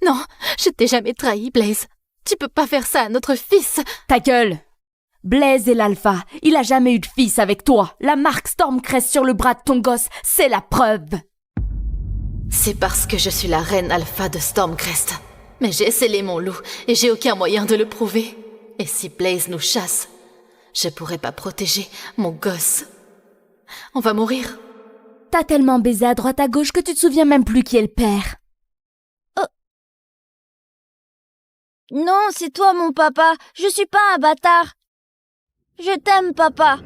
Speaker 7: Non, je t'ai jamais trahi, Blaze. Tu peux pas faire ça à notre fils.
Speaker 18: Ta gueule. Blaze est l'alpha. Il a jamais eu de fils avec toi. La marque Stormcrest sur le bras de ton gosse, c'est la preuve.
Speaker 7: C'est parce que je suis la reine alpha de Stormcrest. Mais j'ai scellé mon loup et j'ai aucun moyen de le prouver. Et si Blaze nous chasse, je pourrai pas protéger mon gosse. On va mourir.
Speaker 18: T'as tellement baisé à droite à gauche que tu te souviens même plus qui est le père.
Speaker 12: Oh. Non, c'est toi mon papa. Je suis pas un bâtard. Je t'aime, papa.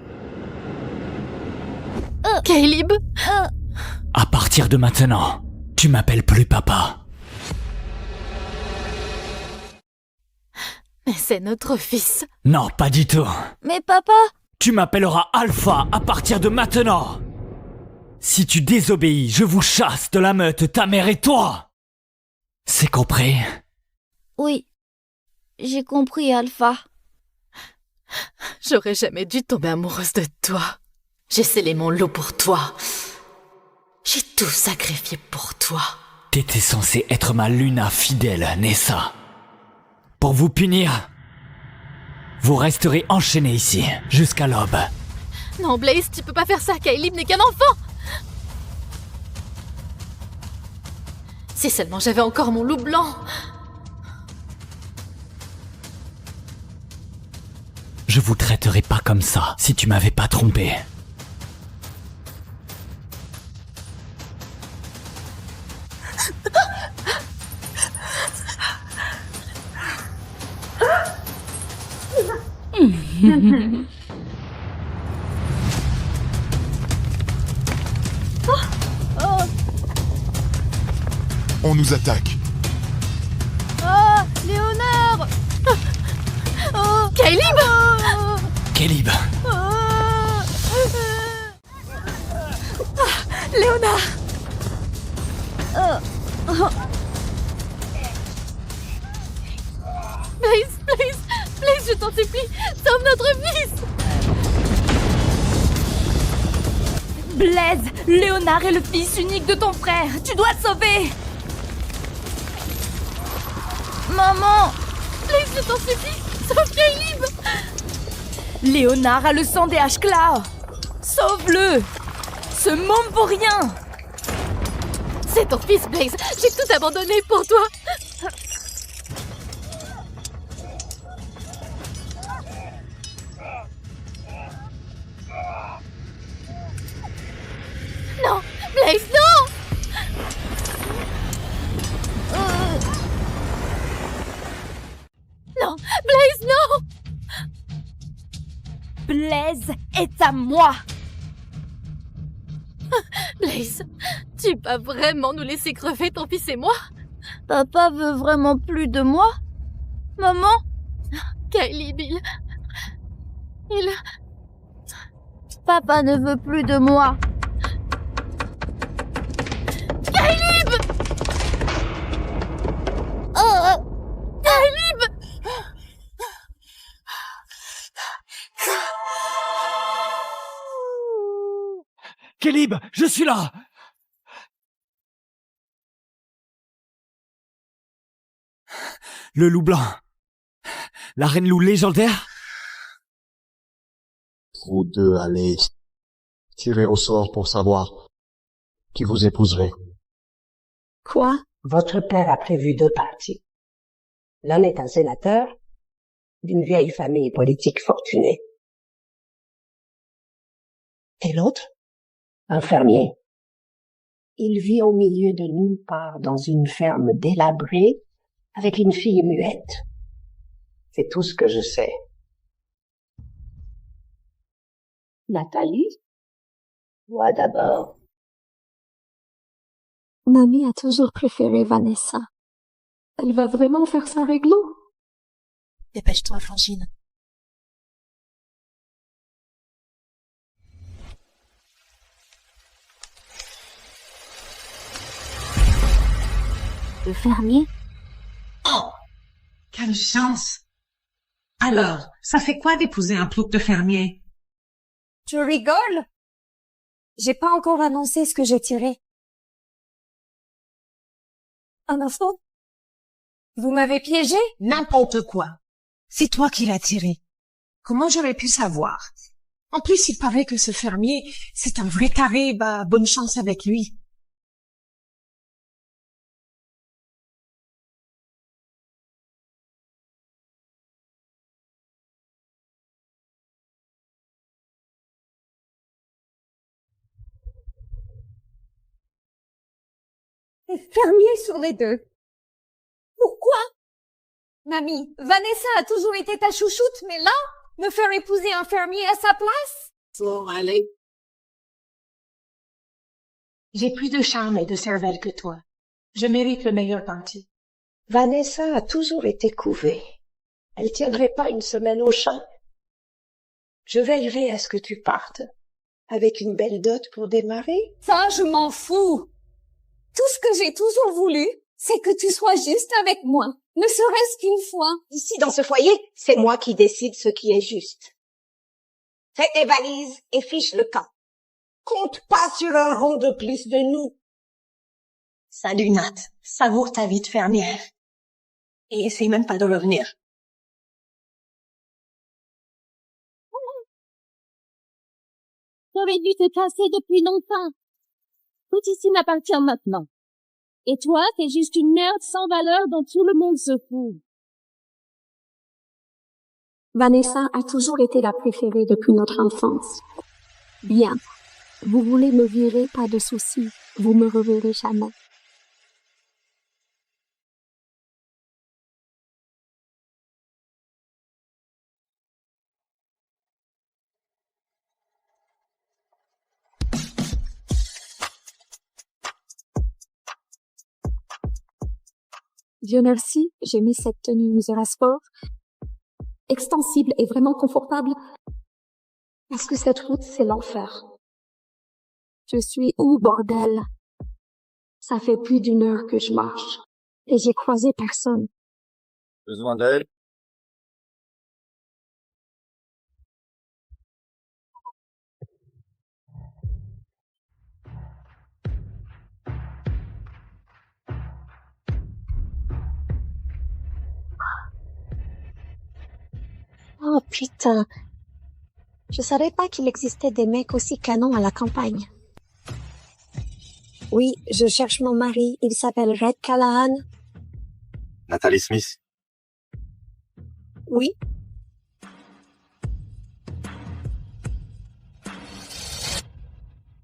Speaker 7: Caleb.
Speaker 17: À partir de maintenant, Tu m'appelles plus papa.
Speaker 7: Mais c'est notre fils.
Speaker 17: Non, pas du tout.
Speaker 12: Mais papa...
Speaker 17: Tu m'appelleras Alpha à partir de maintenant. Si tu désobéis, je vous chasse de la meute, ta mère et toi. C'est compris?
Speaker 12: Oui, j'ai compris, Alpha.
Speaker 7: J'aurais jamais dû tomber amoureuse de toi. J'ai scellé mon lot pour toi. J'ai tout sacrifié pour toi.
Speaker 17: T'étais censé être ma Luna fidèle, Nessa. Pour vous punir, vous resterez enchaînés ici, jusqu'à l'aube.
Speaker 7: Non, Blaze, tu peux pas faire ça. Caleb n'est qu'un enfant. Si seulement j'avais encore mon loup blanc.
Speaker 17: Je vous traiterais pas comme ça si tu m'avais pas trompé.
Speaker 16: On nous attaque.
Speaker 12: Oh, Léonard. Oh,
Speaker 7: Caleb.
Speaker 17: Caleb.
Speaker 7: Léonard. Blaze, je t'en supplie, sauve notre fils.
Speaker 18: Blaise, Léonard est le fils unique de ton frère. Tu dois le sauver.
Speaker 12: Maman.
Speaker 18: Blaise, je t'en supplie, sauve Caleb. Léonard a le sang des Ashclaw. Sauve-le. Ce môme vaut rien.
Speaker 7: C'est ton fils, Blaze. J'ai tout abandonné pour toi. Non, Blaze, non. Non, Blaze, non.
Speaker 18: Blaise est à moi.
Speaker 7: Blaze, tu vas vraiment nous laisser crever, ton fils et moi?
Speaker 12: Papa veut vraiment plus de moi? Maman?
Speaker 7: Caleb, il...
Speaker 12: Papa ne veut plus de moi.
Speaker 7: Caleb! Caleb!
Speaker 17: Caleb, je suis là! Le loup blanc. La reine loup légendaire?
Speaker 19: Vous deux allez tirer au sort pour savoir qui vous épouserez.
Speaker 21: Quoi? Votre père a prévu 2 partis. L'un est un sénateur d'une vieille famille politique fortunée. Et l'autre? Un fermier. Il vit au milieu de nulle part dans une ferme délabrée avec une fille muette. C'est tout ce que je sais. Nathalie? Moi d'abord.
Speaker 10: Mamie a toujours préféré Vanessa. Elle va vraiment faire ça avec nous?
Speaker 7: Dépêche-toi, Frangine.
Speaker 10: Le fermier?
Speaker 21: Oh! Quelle chance! Alors, ça fait quoi d'épouser un plouc de fermier?
Speaker 10: Tu rigoles? J'ai pas encore annoncé ce que j'ai tiré. Un enfant? Vous m'avez piégé?
Speaker 21: N'importe quoi. C'est toi qui l'as tiré. Comment j'aurais pu savoir? En plus, il paraît que ce fermier, c'est un vrai taré, bonne chance avec lui.
Speaker 10: Fermier sur les 2. Pourquoi? Mamie, Vanessa a toujours été ta chouchoute, mais là, me faire épouser un fermier à sa place?
Speaker 21: Bon, allez. J'ai plus de charme et de cervelle que toi.
Speaker 10: Je mérite le meilleur parti.
Speaker 21: Vanessa a toujours été couvée. Elle tiendrait pas une semaine au champ. Je veillerai à ce que tu partes, avec une belle dot pour démarrer.
Speaker 10: Ça, je m'en fous. Tout ce que j'ai toujours voulu, c'est que tu sois juste avec moi, ne serait-ce qu'une fois.
Speaker 21: Ici, dans ce foyer, c'est moi qui décide ce qui est juste. Fais tes valises et fiche le camp. Compte pas sur un rond de plus de nous. Salut Nat, savoure ta vie de fermière. Et essaye même pas de revenir.
Speaker 12: T'aurais dû te casser depuis longtemps. Tout ici m'appartient maintenant. Et toi, t'es juste une merde sans valeur dont tout le monde se fout.
Speaker 3: Vanessa a toujours été la préférée depuis notre enfance. Bien. Vous voulez me virer, pas de souci. Vous me reverrez jamais. Dieu merci, j'ai mis cette tenue Misera Sport. Extensible et vraiment confortable. Parce que cette route, c'est l'enfer. Je suis où, bordel? Ça fait plus d'1 heure que je marche. Et j'ai croisé personne.
Speaker 19: Besoin d'aide?
Speaker 3: Oh putain. Je savais pas qu'il existait des mecs aussi canons à la campagne. Oui, je cherche mon mari. Il s'appelle Red Callahan.
Speaker 19: Nathalie Smith.
Speaker 3: Oui.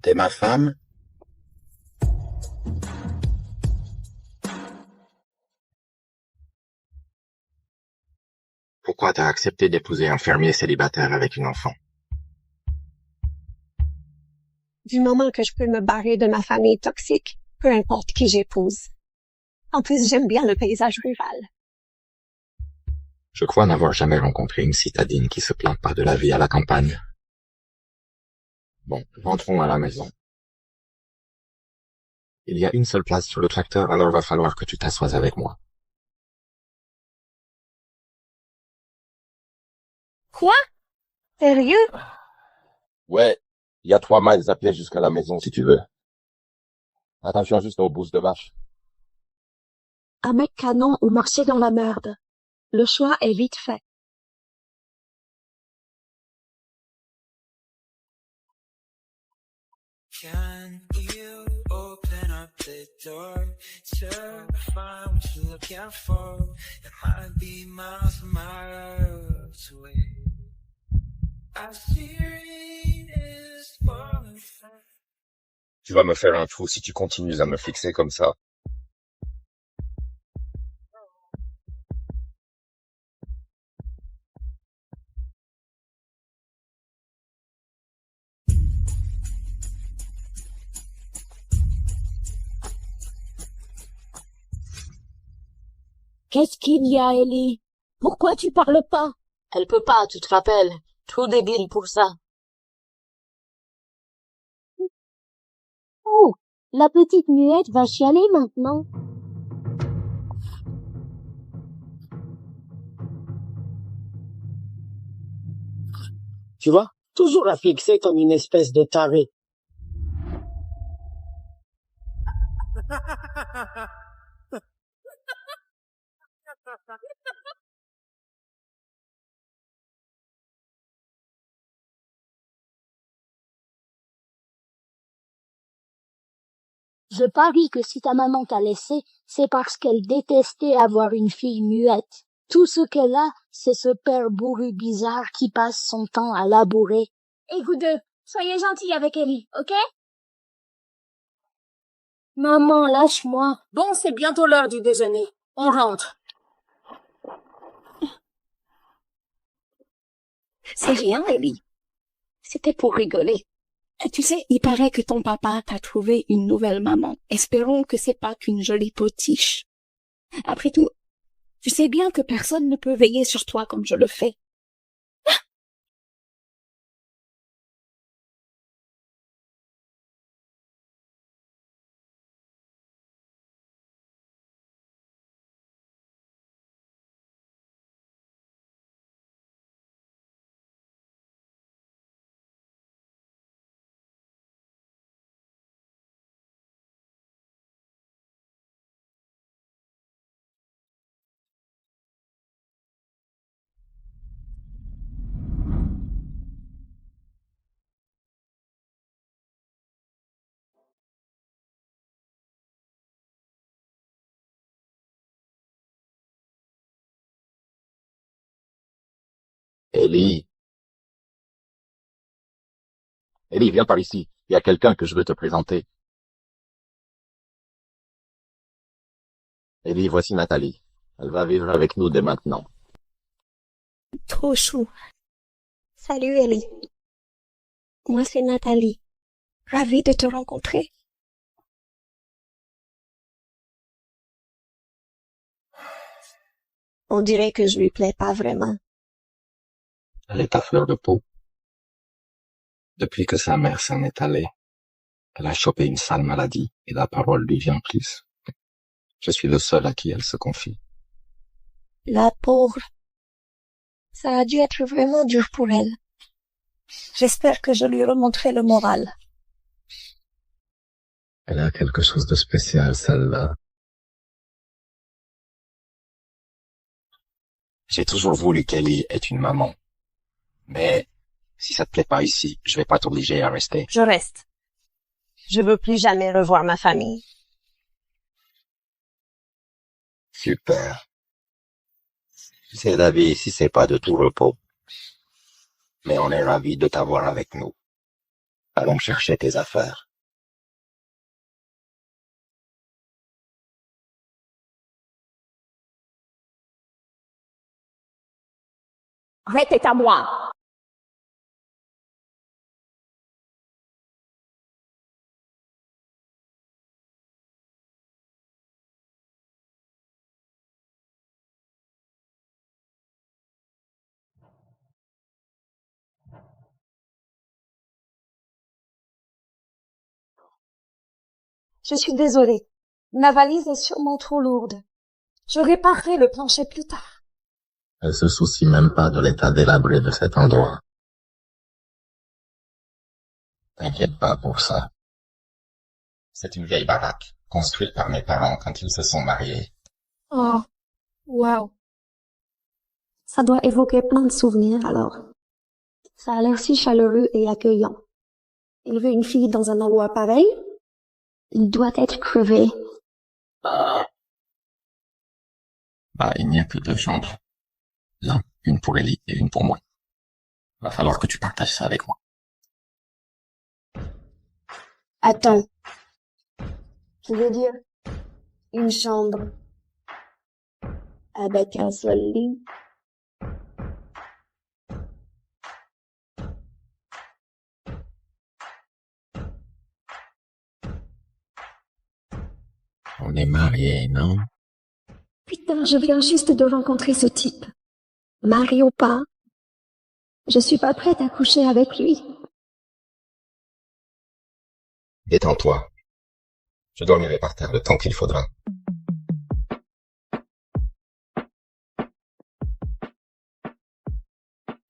Speaker 19: T'es ma femme? Pourquoi t'as accepté d'épouser un fermier célibataire avec une enfant?
Speaker 3: Du moment que je peux me barrer de ma famille toxique, peu importe qui j'épouse. En plus, j'aime bien le paysage rural.
Speaker 19: Je crois n'avoir jamais rencontré une citadine qui se plaint pas de la vie à la campagne. Bon, rentrons à la maison. Il y a une seule place sur le tracteur, alors va falloir que tu t'assoies avec moi.
Speaker 3: Quoi? Sérieux?
Speaker 19: Ouais, il y a 3 miles à pied jusqu'à la maison si tu veux. Attention juste aux bousses de vache.
Speaker 3: Un mec canon ou marcher dans la merde. Le choix est vite fait.
Speaker 4: Can you open up the door to find what you're looking for? It might be miles and miles away. I see it is falling.
Speaker 19: Tu vas me faire un trou si tu continues à me fixer comme ça.
Speaker 12: Qu'est-ce qu'il y a, Ellie? Pourquoi tu parles pas?
Speaker 22: Elle peut pas, tu te rappelles. Trop débile pour ça.
Speaker 12: Oh, la petite muette va chialer maintenant.
Speaker 21: Tu vois, toujours la fixer comme une espèce de taré.
Speaker 12: Je parie que si ta maman t'a laissé, c'est parce qu'elle détestait avoir une fille muette. Tout ce qu'elle a, c'est ce père bourru bizarre qui passe son temps à labourer. Et vous deux, soyez gentils avec Ellie, ok? Maman, lâche-moi.
Speaker 21: Bon, c'est bientôt l'heure du déjeuner. On rentre.
Speaker 3: C'est rien, Ellie. C'était pour rigoler.
Speaker 10: Tu sais, il paraît que ton papa t'a trouvé une nouvelle maman. Espérons que c'est pas qu'une jolie potiche. Après tout, tu sais bien que personne ne peut veiller sur toi comme je le fais.
Speaker 19: Ellie. Ellie, viens par ici. Il y a quelqu'un que je veux te présenter. Ellie, voici Nathalie. Elle va vivre avec nous dès maintenant.
Speaker 10: Trop chou. Salut Ellie. Moi c'est Nathalie. Ravie de te rencontrer. On dirait que je lui plais pas vraiment.
Speaker 19: Elle est à fleur de peau. Depuis que sa mère s'en est allée, elle a chopé une sale maladie et la parole lui vient plus. Je suis le seul à qui elle se confie.
Speaker 10: La pauvre. Ça a dû être vraiment dur pour elle. J'espère que je lui remonterai le moral.
Speaker 19: Elle a quelque chose de spécial, celle-là. J'ai toujours voulu qu'Ellie ait une maman. Mais si ça te plaît pas ici, je vais pas t'obliger à rester.
Speaker 10: Je reste. Je veux plus jamais revoir ma famille.
Speaker 19: Super. Tu sais, la vie ici, c'est pas de tout repos. Mais on est ravis de t'avoir avec nous. Allons chercher tes affaires.
Speaker 10: Grete est à moi. Je suis désolée. Ma valise est sûrement trop lourde. Je réparerai le plancher plus tard.
Speaker 19: Elle se soucie même pas de l'état délabré de cet endroit. T'inquiète pas pour ça. C'est une vieille baraque, construite par mes parents quand ils se sont mariés.
Speaker 10: Oh, wow. Ça doit évoquer plein de souvenirs alors. Ça a l'air si chaleureux et accueillant. Élever une fille dans un endroit pareil, il doit être crevé.
Speaker 19: Bah, il n'y a que 2 chambres. Là, une pour Ellie et une pour moi. Va falloir que tu partages ça avec moi.
Speaker 10: Attends. Tu veux dire une chambre avec un seul lit?
Speaker 19: On est mariés, non?
Speaker 10: Putain, je viens juste de rencontrer ce type. Mari ou pas, je suis pas prête à coucher avec lui.
Speaker 19: Détends-toi. Je dormirai par terre le temps qu'il faudra.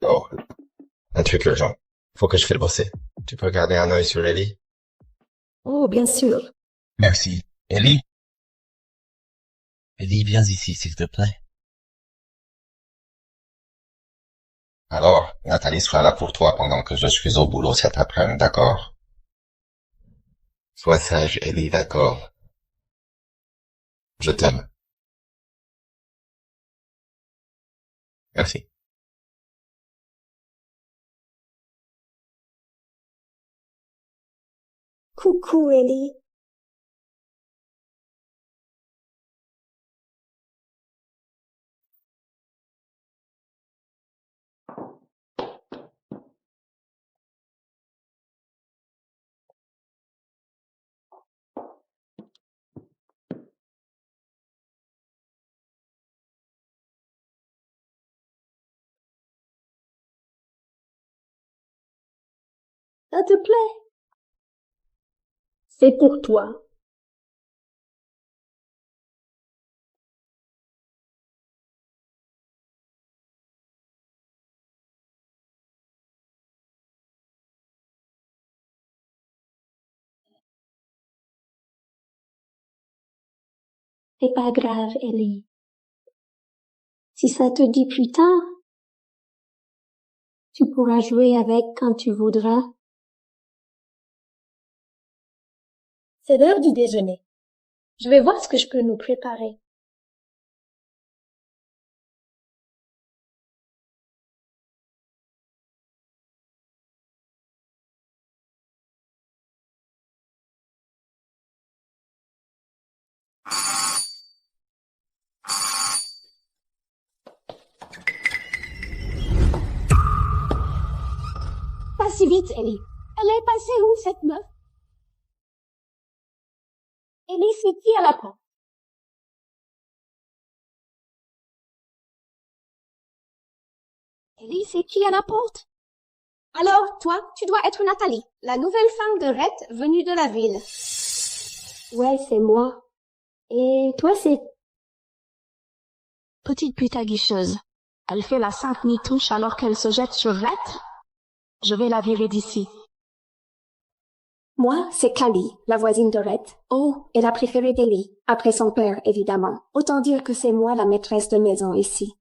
Speaker 19: Oh, un truc urgent. Faut que je file bosser. Tu peux garder un œil sur Ellie?
Speaker 10: Oh, bien sûr.
Speaker 19: Merci. Ellie? Ellie, viens ici, s'il te plaît. Alors, Nathalie sera là pour toi pendant que je suis au boulot cet après-midi, d'accord? Sois sage, Ellie, d'accord? Je t'aime. Merci.
Speaker 10: Coucou, Ellie. Ça te plaît? C'est pour toi. C'est pas grave, Ellie. Si ça te dit plus tard, tu pourras jouer avec quand tu voudras. C'est l'heure du déjeuner. Je vais voir ce que je peux nous préparer. Pas si vite, Ellie. Elle est passée où, cette meuf? Ellie, c'est qui à la porte? Ellie, c'est qui à la porte? Alors, toi, tu dois être Nathalie, la nouvelle femme de Red venue de la ville. Ouais, c'est moi. Et toi, c'est... Petite pute aguicheuse. Elle fait la sainte nitouche alors qu'elle se jette sur Red. Je vais la virer d'ici. Moi, c'est Callie, la voisine de Red. Oh, et la préférée d'Ellie, après son père, évidemment. Autant dire que c'est moi la maîtresse de maison ici.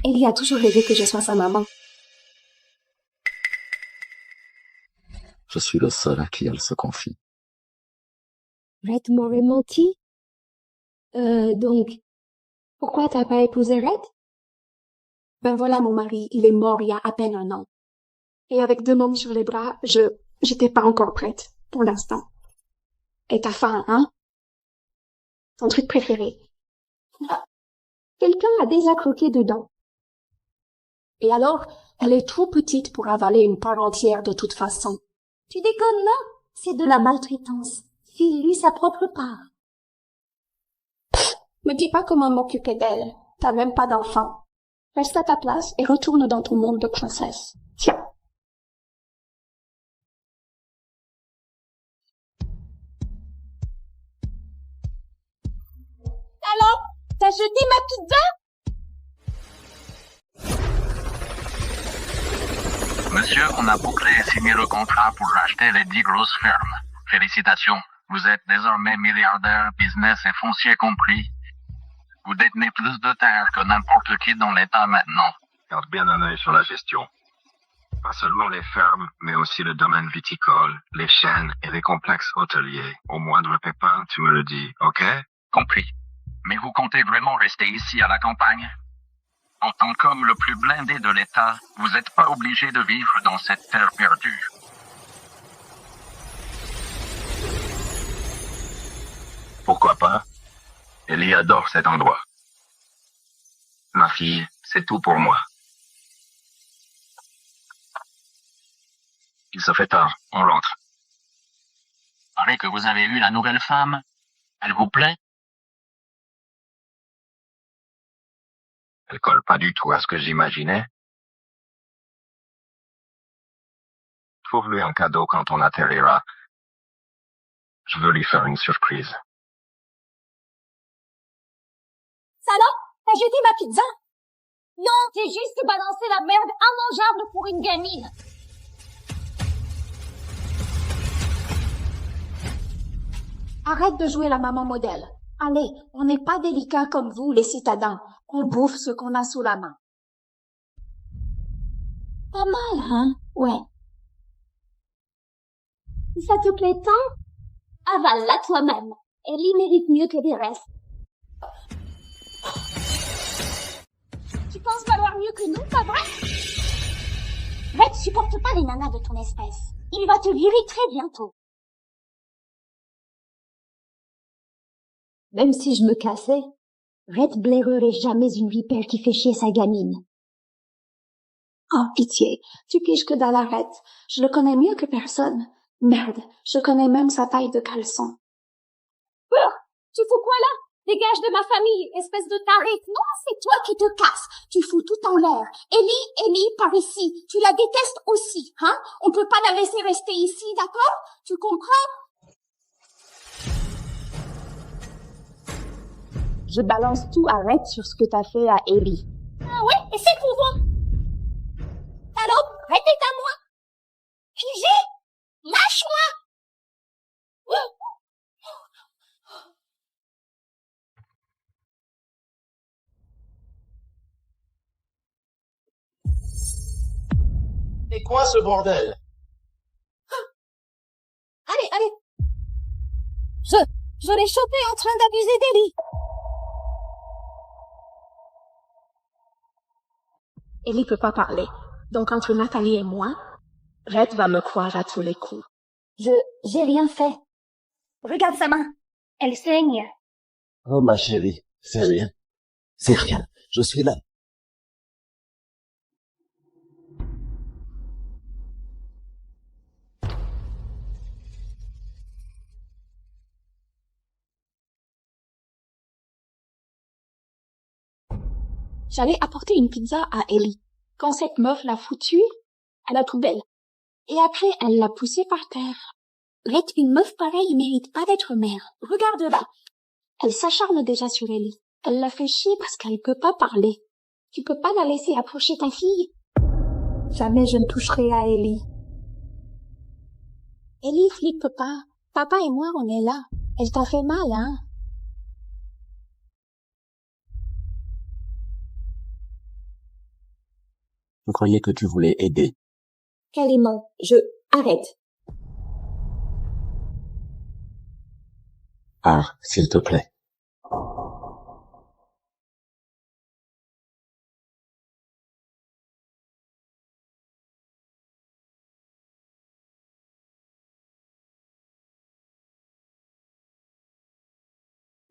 Speaker 10: Ellie a toujours rêvé que je sois sa maman.
Speaker 19: Je suis le seul à qui elle se confie.
Speaker 10: Red m'aurait menti? Donc, pourquoi t'as pas épousé Red? Ben voilà mon mari, il est mort il y a à peine 1 an. Et avec 2 mômes sur les bras, j'étais pas encore prête, pour l'instant. Et t'as faim, hein? Ton truc préféré. Ah, quelqu'un a déjà croqué dedans. Et alors, elle est trop petite pour avaler une part entière de toute façon. Tu déconnes là? C'est de la maltraitance. File-lui sa propre part. Pff, me dis pas comment m'occuper d'elle. T'as même pas d'enfant. Reste à ta place et retourne dans ton monde de princesse. Tiens. Alors, t'as jeté ma pizza?
Speaker 1: Monsieur, on a bouclé et signé le contrat pour racheter les 10 grosses fermes. Félicitations, vous êtes désormais milliardaire, business et foncier compris. Vous détenez plus de terre que n'importe qui dans l'État maintenant.
Speaker 9: Garde bien un œil sur la gestion. Pas seulement les fermes, mais aussi le domaine viticole, les chênes et les complexes hôteliers. Au moindre pépin, tu me le dis, ok?
Speaker 1: Compris. Mais vous comptez vraiment rester ici à la campagne? En tant qu'homme le plus blindé de l'État, vous n'êtes pas obligé de vivre dans cette terre perdue.
Speaker 9: Pourquoi pas? Ellie adore cet endroit. Ma fille, c'est tout pour moi. Il se fait tard, on rentre.
Speaker 1: Paraît que vous avez vu la nouvelle femme. Elle vous plaît?
Speaker 9: Elle colle pas du tout à ce que j'imaginais. Trouve-lui un cadeau quand on atterrira. Je veux lui faire une surprise.
Speaker 10: Salope, t'as jeté ma pizza? Non, j'ai juste balancé la merde immangeable pour une gamine. Arrête de jouer la maman modèle. Allez, on n'est pas délicats comme vous, les citadins. On bouffe ce qu'on a sous la main. Pas mal, hein? Ouais. Si ça te plaît tant, avale-la toi-même. Ellie mérite mieux que les restes. Tu penses valoir mieux que nous, pas vrai? Red supporte pas les nanas de ton espèce. Il va te virer très bientôt. Même si je me cassais, Red blairerait jamais une vipère qui fait chier sa gamine. Oh, pitié, tu piges que dans l'arrête. Je le connais mieux que personne. Merde, je connais même sa taille de caleçon. Tu fous quoi là? Dégage de ma famille, espèce de taré. Non, c'est toi qui te casses. Tu fous tout en l'air. Ellie, par ici. Tu la détestes aussi, hein? On peut pas la laisser rester ici, d'accord? Tu comprends? Je balance tout, arrête sur ce que t'as fait à Ellie. Ah ouais? Et c'est pour moi? Salope, répète à moi. Figé, lâche-moi.
Speaker 5: C'est quoi ce bordel?
Speaker 10: Allez. Je l'ai chopé en train d'abuser d'Ellie. Ellie peut pas parler. Donc entre Nathalie et moi, Red va me croire à tous les coups.
Speaker 21: J'ai rien fait.
Speaker 10: Regarde sa main. Elle saigne.
Speaker 5: Oh ma chérie, c'est rien. C'est rien. Je suis là.
Speaker 10: J'allais apporter une pizza à Ellie. Quand cette meuf l'a foutue à la poubelle. Et après, elle l'a poussée par terre. Red, une meuf pareille mérite pas d'être mère. Regarde-la. Elle s'acharne déjà sur Ellie. Elle la fait chier parce qu'elle peut pas parler. Tu peux pas la laisser approcher ta fille. Jamais je ne toucherai à Ellie. Ellie, flippe pas. Papa et moi, on est là. Elle t'a fait mal, hein?
Speaker 5: Je croyais que tu voulais aider.
Speaker 10: Calmement, arrête.
Speaker 5: Ah, s'il te plaît.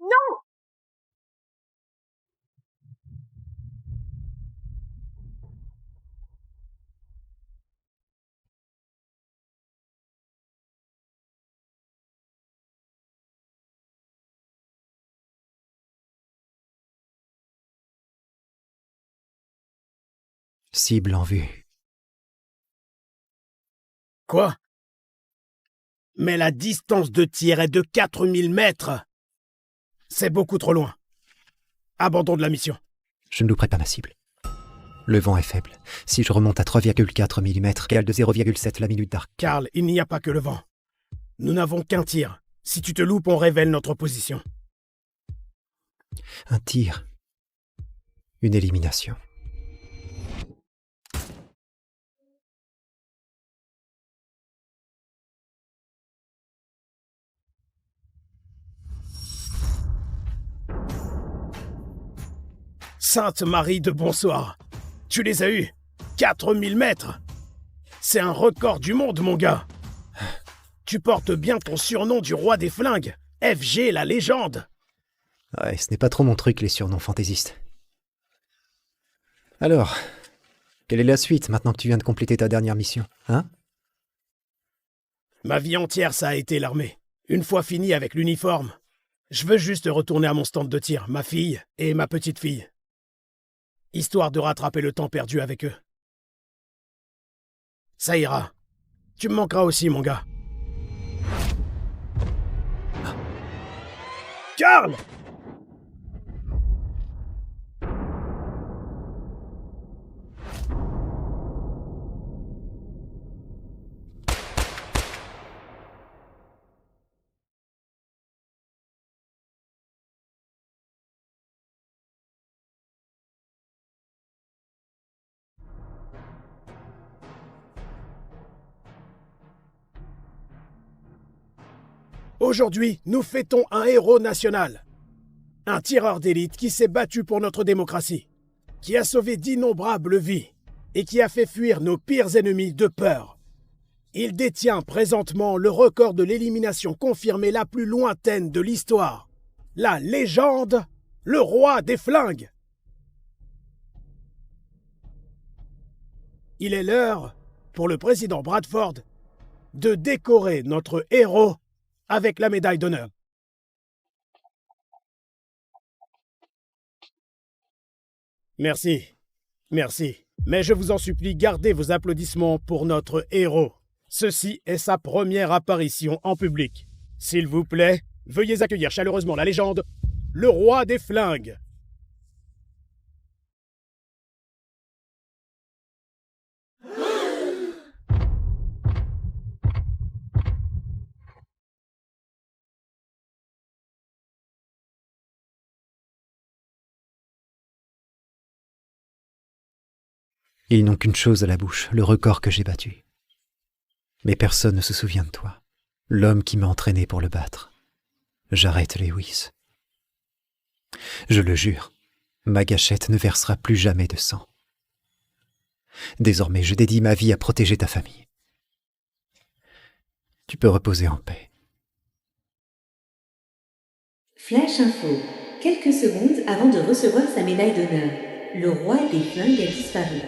Speaker 10: Non!
Speaker 6: Cible en vue.
Speaker 23: Quoi? Mais la distance de tir est de 4000 mètres. C'est beaucoup trop loin. Abandon de la mission.
Speaker 6: Je ne louperai pas ma cible. Le vent est faible. Si je remonte à 3,4 mm, égale de 0,7 la minute d'arc.
Speaker 23: Karl, il n'y a pas que le vent. Nous n'avons qu'un tir. Si tu te loupes, on révèle notre position.
Speaker 6: Un tir. Une élimination.
Speaker 23: Sainte Marie de bonsoir. Tu les as eus. 4000 mètres. C'est un record du monde, mon gars. Tu portes bien ton surnom du roi des flingues. FG, la légende.
Speaker 6: Ouais, ce n'est pas trop mon truc, les surnoms fantaisistes. Alors, quelle est la suite, maintenant que tu viens de compléter ta dernière mission, hein?
Speaker 23: Ma vie entière, ça a été l'armée. Une fois fini avec l'uniforme, je veux juste retourner à mon stand de tir, ma fille et ma petite fille. Histoire de rattraper le temps perdu avec eux. Ça ira. Tu me manqueras aussi, mon gars. Karl! Aujourd'hui, nous fêtons un héros national. Un tireur d'élite qui s'est battu pour notre démocratie, qui a sauvé d'innombrables vies et qui a fait fuir nos pires ennemis de peur. Il détient présentement le record de l'élimination confirmée la plus lointaine de l'histoire. La légende, le roi des flingues. Il est l'heure, pour le président Bradford, de décorer notre héros avec la médaille d'honneur. Merci. Merci. Mais je vous en supplie, gardez vos applaudissements pour notre héros. Ceci est sa première apparition en public. S'il vous plaît, veuillez accueillir chaleureusement la légende, le roi des flingues.
Speaker 6: Ils n'ont qu'une chose à la bouche, le record que j'ai battu. Mais personne ne se souvient de toi, l'homme qui m'a entraîné pour le battre. J'arrête Lewis. Je le jure, ma gâchette ne versera plus jamais de sang. Désormais, je dédie ma vie à protéger ta famille. Tu peux reposer en paix.
Speaker 2: Flash info. Quelques secondes avant de recevoir sa médaille d'honneur. Le roi des flingues a disparu.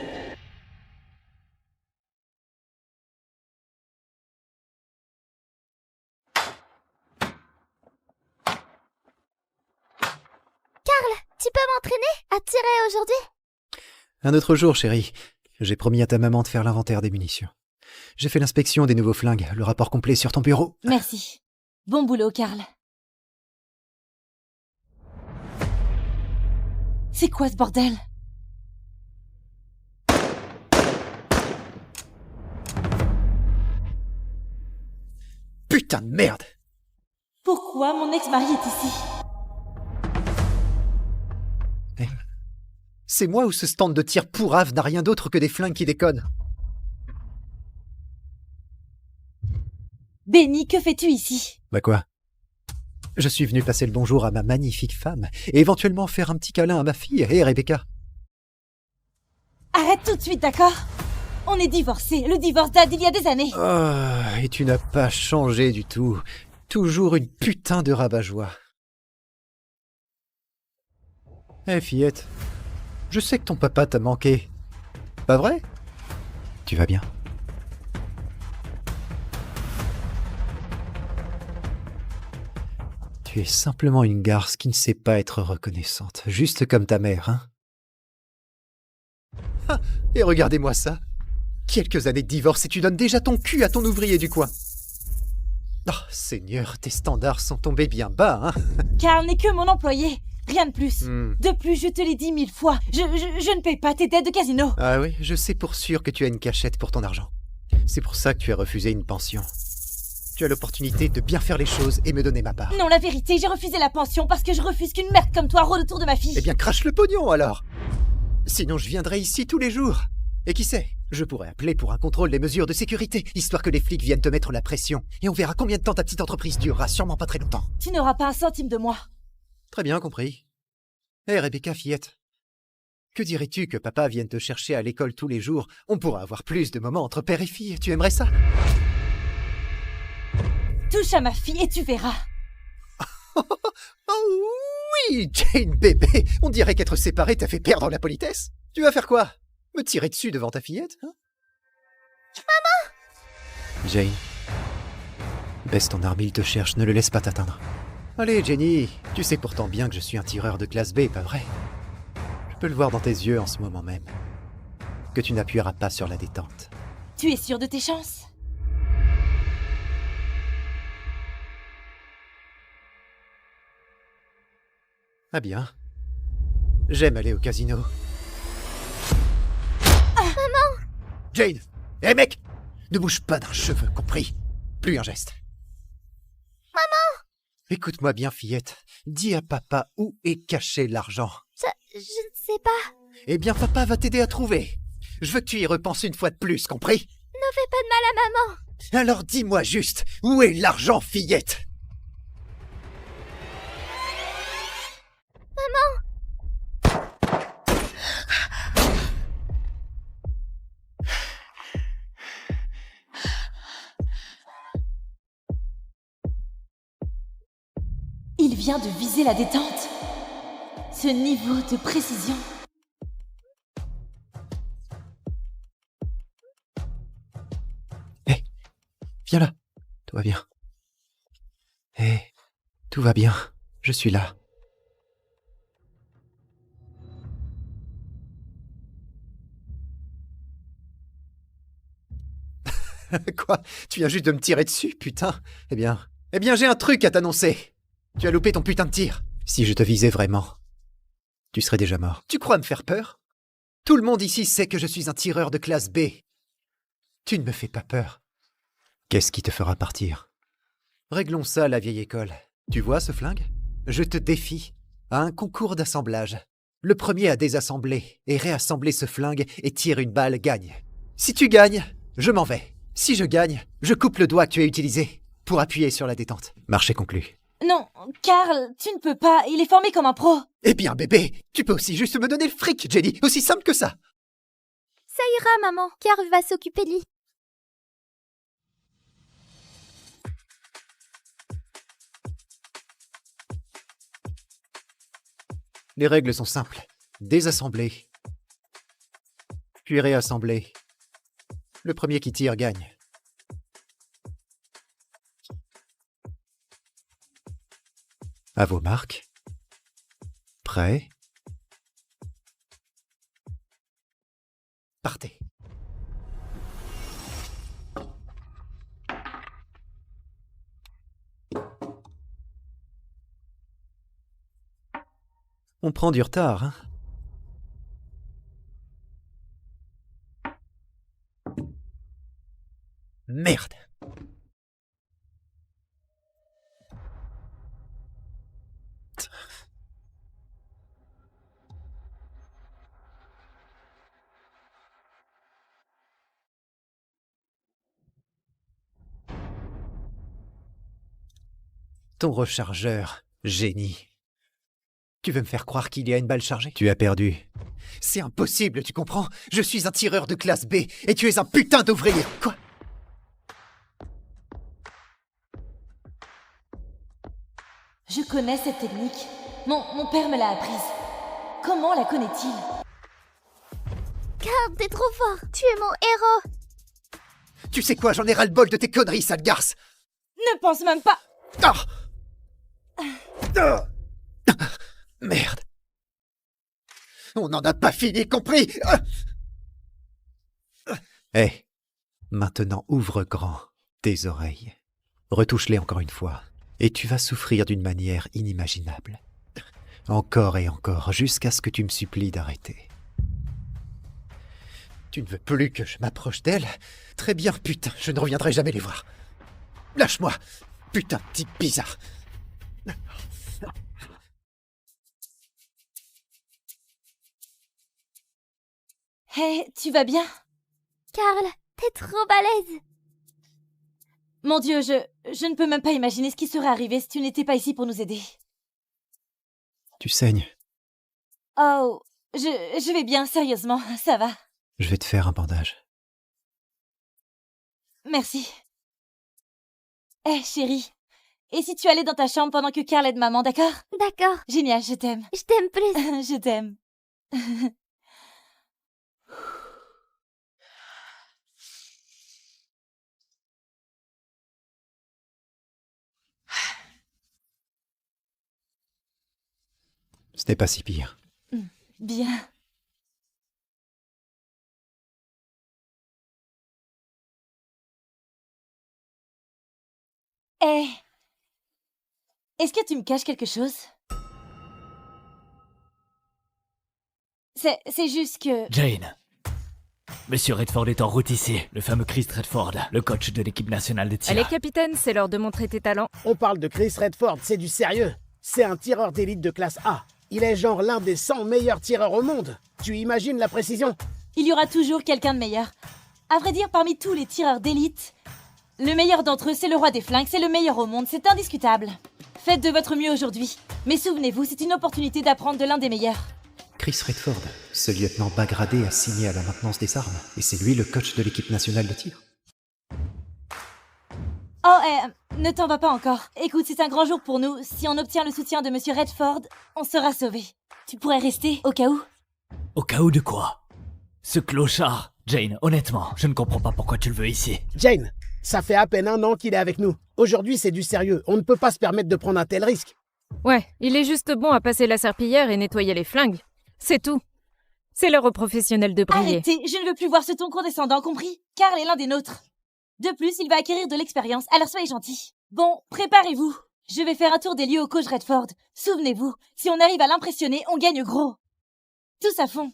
Speaker 12: Carl, tu peux m'entraîner à tirer aujourd'hui?
Speaker 6: Un autre jour, chérie. J'ai promis à ta maman de faire l'inventaire des munitions. J'ai fait l'inspection des nouveaux flingues, le rapport complet sur ton bureau.
Speaker 18: Merci. Bon boulot, Carl. C'est quoi ce bordel?
Speaker 6: Putain de merde!
Speaker 18: Pourquoi mon ex-mari est ici?
Speaker 6: C'est moi ou ce stand de tir pourrave n'a rien d'autre que des flingues qui déconnent?
Speaker 18: Benny, que fais-tu ici?
Speaker 6: Bah quoi? Je suis venu passer le bonjour à ma magnifique femme et éventuellement faire un petit câlin à ma fille et Rebecca.
Speaker 18: Arrête tout de suite, d'accord? On est divorcés. Le divorce date d'il y a des années.
Speaker 6: Oh, et tu n'as pas changé du tout. Toujours une putain de rabat-joie. Eh, fillette, je sais que ton papa t'a manqué. Pas vrai? Tu vas bien? Tu es simplement une garce qui ne sait pas être reconnaissante, juste comme ta mère, hein? Ah, et regardez-moi ça! Quelques années de divorce et tu donnes déjà ton cul à ton ouvrier du coin. Oh, Seigneur, tes standards sont tombés bien bas, hein?
Speaker 18: Carl n'est que mon employé, rien de plus. De plus, je te l'ai dit 1000 fois, je ne paye pas tes dettes de casino.
Speaker 6: Ah oui, je sais pour sûr que tu as une cachette pour ton argent. C'est pour ça que tu as refusé une pension. Tu as l'opportunité de bien faire les choses et me donner ma part.
Speaker 18: Non, la vérité, j'ai refusé la pension parce que je refuse qu'une merde comme toi rôde autour de ma fille.
Speaker 6: Eh bien, crache le pognon, alors! Sinon, je viendrai ici tous les jours. Et qui sait, je pourrais appeler pour un contrôle des mesures de sécurité, histoire que les flics viennent te mettre la pression. Et on verra combien de temps ta petite entreprise durera, sûrement pas très longtemps.
Speaker 18: Tu n'auras pas un centime de moi.
Speaker 6: Très bien compris. Hé, Rebecca, fillette. Que dirais-tu que papa vienne te chercher à l'école tous les jours? On pourra avoir plus de moments entre père et fille. Tu aimerais ça?
Speaker 18: Touche à ma fille et tu verras.
Speaker 6: Oh oui, Jane bébé. On dirait qu'être séparés t'a fait perdre la politesse. Tu vas faire quoi? Me tirer dessus devant ta fillette, hein? Maman! Jane. Baisse ton arme, il te cherche, ne le laisse pas t'atteindre. Allez, Jenny, tu sais pourtant bien que je suis un tireur de classe B, pas vrai? Je peux le voir dans tes yeux en ce moment même. Que tu n'appuieras pas sur la détente.
Speaker 18: Tu es sûr de tes chances?
Speaker 6: Ah bien. J'aime aller au casino.
Speaker 12: Maman!
Speaker 6: Jane! Hé mec! Ne bouge pas d'un cheveu, compris? Plus un geste.
Speaker 12: Maman!
Speaker 6: Écoute-moi bien, fillette. Dis à papa où est caché l'argent.
Speaker 12: Je ne sais pas.
Speaker 6: Eh bien, papa va t'aider à trouver. Je veux que tu y repenses une fois de plus, compris?
Speaker 12: Ne fais pas de mal à maman.
Speaker 6: Alors dis-moi juste, où est l'argent, fillette?
Speaker 12: Maman!
Speaker 18: Il vient de viser la détente. Ce niveau de précision.
Speaker 6: Hé, viens là. Tout va bien. Hé, tout va bien. Je suis là. Quoi? Tu viens juste de me tirer dessus, putain? Eh bien, j'ai un truc à t'annoncer. Tu as loupé ton putain de tir. Si je te visais vraiment, tu serais déjà mort. Tu crois me faire peur? Tout le monde ici sait que je suis un tireur de classe B. Tu ne me fais pas peur. Qu'est-ce qui te fera partir? Réglons ça à la vieille école. Tu vois ce flingue? Je te défie à un concours d'assemblage. Le premier à désassembler et réassembler ce flingue et tire une balle gagne. Si tu gagnes, je m'en vais. Si je gagne, je coupe le doigt que tu as utilisé pour appuyer sur la détente. Marché conclu.
Speaker 18: Non, Karl, tu ne peux pas, il est formé comme un pro.
Speaker 6: Eh bien, bébé, tu peux aussi juste me donner le fric, Jenny, aussi simple que ça.
Speaker 12: Ça ira, maman. Karl va s'occuper de lui.
Speaker 6: Les règles sont simples. Désassembler, puis réassembler. Le premier qui tire gagne. À vos marques. Prêt. Partez. On prend du retard, hein? Merde! Ton rechargeur, génie. Tu veux me faire croire qu'il y a une balle chargée? Tu as perdu. C'est impossible, tu comprends? Je suis un tireur de classe B et tu es un putain d'ouvrier. Quoi?
Speaker 18: Je connais cette technique. Mon père me l'a apprise. Comment la connaît-il?
Speaker 12: Karl, t'es trop fort. Tu es mon héros.
Speaker 6: Tu sais quoi, j'en ai ras-le-bol de tes conneries, sale garce.
Speaker 18: Ne pense même pas.
Speaker 6: Merde. On n'en a pas fini, compris? Hé, maintenant ouvre grand tes oreilles. Retouche-les encore une fois, et tu vas souffrir d'une manière inimaginable. Encore et encore, jusqu'à ce que tu me supplies d'arrêter. Tu ne veux plus que je m'approche d'elle? Très bien, putain, je ne reviendrai jamais les voir. Lâche-moi, putain de type bizarre.
Speaker 18: Hé, tu vas bien?
Speaker 12: Karl, t'es trop balèze.
Speaker 18: Mon Dieu, je ne peux même pas imaginer ce qui serait arrivé si tu n'étais pas ici pour nous aider.
Speaker 6: Tu saignes.
Speaker 18: Oh, je vais bien, sérieusement, ça va.
Speaker 6: Je vais te faire un bandage.
Speaker 18: Merci. Hé, chérie, et si tu allais dans ta chambre pendant que Karl aide maman, d'accord?
Speaker 12: D'accord.
Speaker 18: Génial, je t'aime.
Speaker 12: Je t'aime plus.
Speaker 18: Je t'aime.
Speaker 6: C'était pas si pire.
Speaker 18: Bien. Hé, est-ce que tu me caches quelque chose? C'est juste que...
Speaker 17: Jane. Monsieur Redford est en route ici. Le fameux Chris Redford, le coach de l'équipe nationale de tir.
Speaker 13: Allez, capitaine, c'est l'heure de montrer tes talents.
Speaker 23: On parle de Chris Redford, c'est du sérieux. C'est un tireur d'élite de classe A. Il est genre l'un des 100 meilleurs tireurs au monde. Tu imagines la précision?
Speaker 18: Il y aura toujours quelqu'un de meilleur. À vrai dire, parmi tous les tireurs d'élite, le meilleur d'entre eux, c'est le roi des flingues, c'est le meilleur au monde, c'est indiscutable. Faites de votre mieux aujourd'hui. Mais souvenez-vous, c'est une opportunité d'apprendre de l'un des meilleurs.
Speaker 6: Chris Redford, ce lieutenant bas gradé assigné à la maintenance des armes, et c'est lui le coach de l'équipe nationale de tir.
Speaker 18: Oh, ne t'en va pas encore. Écoute, c'est un grand jour pour nous. Si on obtient le soutien de Monsieur Redford, on sera sauvés. Tu pourrais rester, au cas où?
Speaker 17: Au cas où de quoi? Ce clochard. Jane, honnêtement, je ne comprends pas pourquoi tu le veux ici.
Speaker 23: Jane, ça fait à peine 1 an qu'il est avec nous. Aujourd'hui, c'est du sérieux. On ne peut pas se permettre de prendre un tel risque.
Speaker 13: Ouais, il est juste bon à passer la serpillière et nettoyer les flingues. C'est tout. C'est l'heure aux professionnels de briller.
Speaker 18: Arrêtez, je ne veux plus voir ce ton condescendant, compris? Karl est l'un des nôtres.
Speaker 11: De plus, il va acquérir de l'expérience, alors soyez gentils. Bon, préparez-vous. Je vais faire un tour des lieux au coach Redford. Souvenez-vous, si on arrive à l'impressionner, on gagne gros. Tous à fond.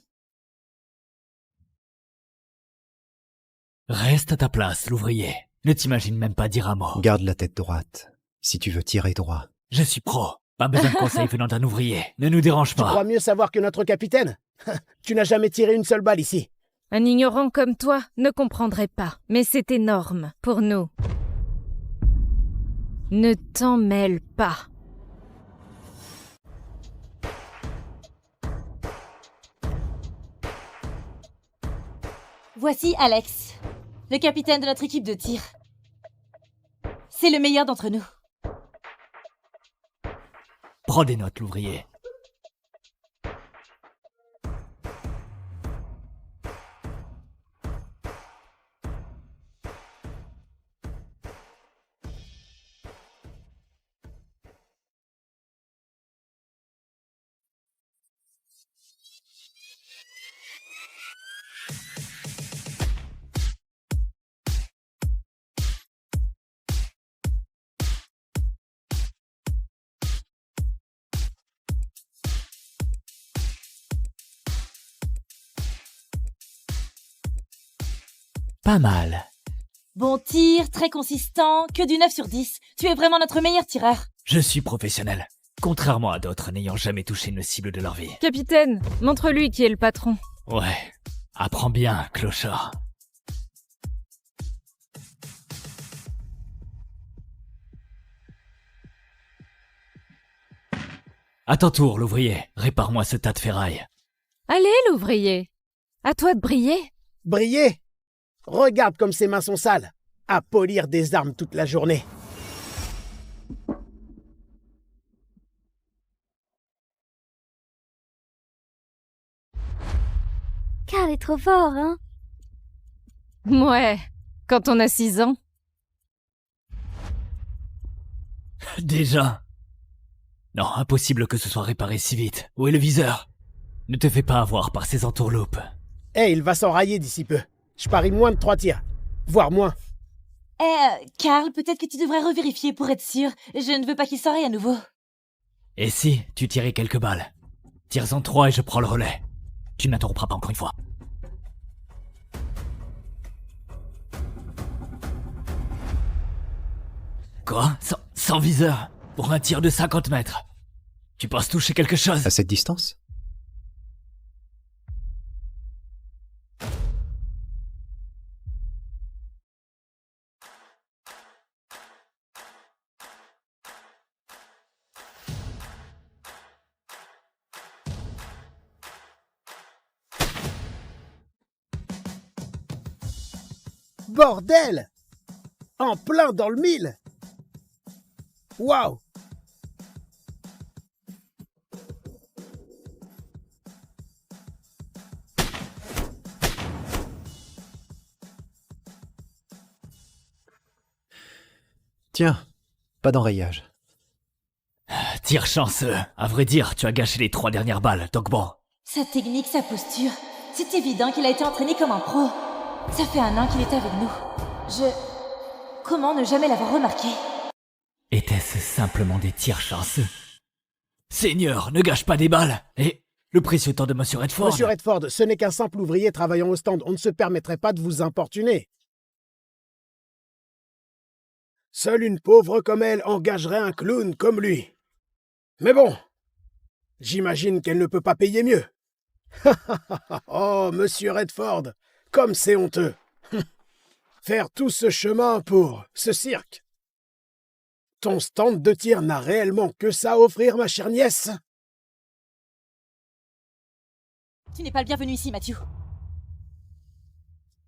Speaker 17: Reste à ta place, l'ouvrier. Ne t'imagine même pas dire un mot.
Speaker 6: Garde la tête droite, si tu veux tirer droit.
Speaker 17: Je suis pro. Pas besoin de conseils venant d'un ouvrier. Ne nous dérange
Speaker 23: Tu
Speaker 17: pas.
Speaker 23: crois mieux savoir que notre capitaine? Tu n'as jamais tiré une seule balle ici.
Speaker 13: Un ignorant comme toi ne comprendrait pas, mais c'est énorme pour nous. Ne t'en mêle pas.
Speaker 11: Voici Alex, le capitaine de notre équipe de tir. C'est le meilleur d'entre nous.
Speaker 17: Prends des notes, l'ouvrier. Pas mal.
Speaker 11: Bon tir, très consistant, que du 9 sur 10. Tu es vraiment notre meilleur tireur.
Speaker 17: Je suis professionnel. Contrairement à d'autres n'ayant jamais touché une cible de leur vie.
Speaker 13: Capitaine, montre-lui qui est le patron.
Speaker 17: Ouais. Apprends bien, clochard. À ton tour, l'ouvrier. Répare-moi ce tas de ferraille.
Speaker 13: Allez, l'ouvrier. À toi de briller.
Speaker 23: Briller? Regarde comme ses mains sont sales. À polir des armes toute la journée.
Speaker 12: Carl est trop fort, hein?
Speaker 13: Ouais, quand on a 6 ans.
Speaker 17: Déjà? Non, impossible que ce soit réparé si vite. Où est le viseur? Ne te fais pas avoir par ces entourloupes.
Speaker 23: Il va s'enrayer d'ici peu. Je parie moins de 3 tirs. Voire moins.
Speaker 11: Carl, peut-être que tu devrais revérifier pour être sûr. Je ne veux pas qu'il s'enraye à nouveau.
Speaker 17: Et si tu tirais quelques balles? Tire-en 3 et je prends le relais. Tu n'interrompras pas encore une fois. Quoi? Sans viseur? Pour un tir de 50 mètres? Tu penses toucher quelque chose?
Speaker 6: À cette distance?
Speaker 23: Bordel! En plein dans le mille! Waouh!
Speaker 6: Tiens, pas d'enrayage.
Speaker 17: Tir chanceux. À vrai dire, tu as gâché les 3 dernières balles, donc bon.
Speaker 11: Sa technique, sa posture. C'est évident qu'il a été entraîné comme un pro. Ça fait 1 an qu'il est avec nous. Comment ne jamais l'avoir remarqué?
Speaker 17: Était-ce simplement des tirs chanceux? Seigneur, ne gâche pas des balles. Et le précieux temps de Monsieur Redford.
Speaker 23: Monsieur Redford, ce n'est qu'un simple ouvrier travaillant au stand. On ne se permettrait pas de vous importuner. Seule une pauvre comme elle engagerait un clown comme lui. Mais bon, j'imagine qu'elle ne peut pas payer mieux. Oh, Monsieur Redford, comme c'est honteux. Faire tout ce chemin pour ce cirque. Ton stand de tir n'a réellement que ça à offrir, ma chère nièce.
Speaker 11: Tu n'es pas le bienvenu ici, Matthew.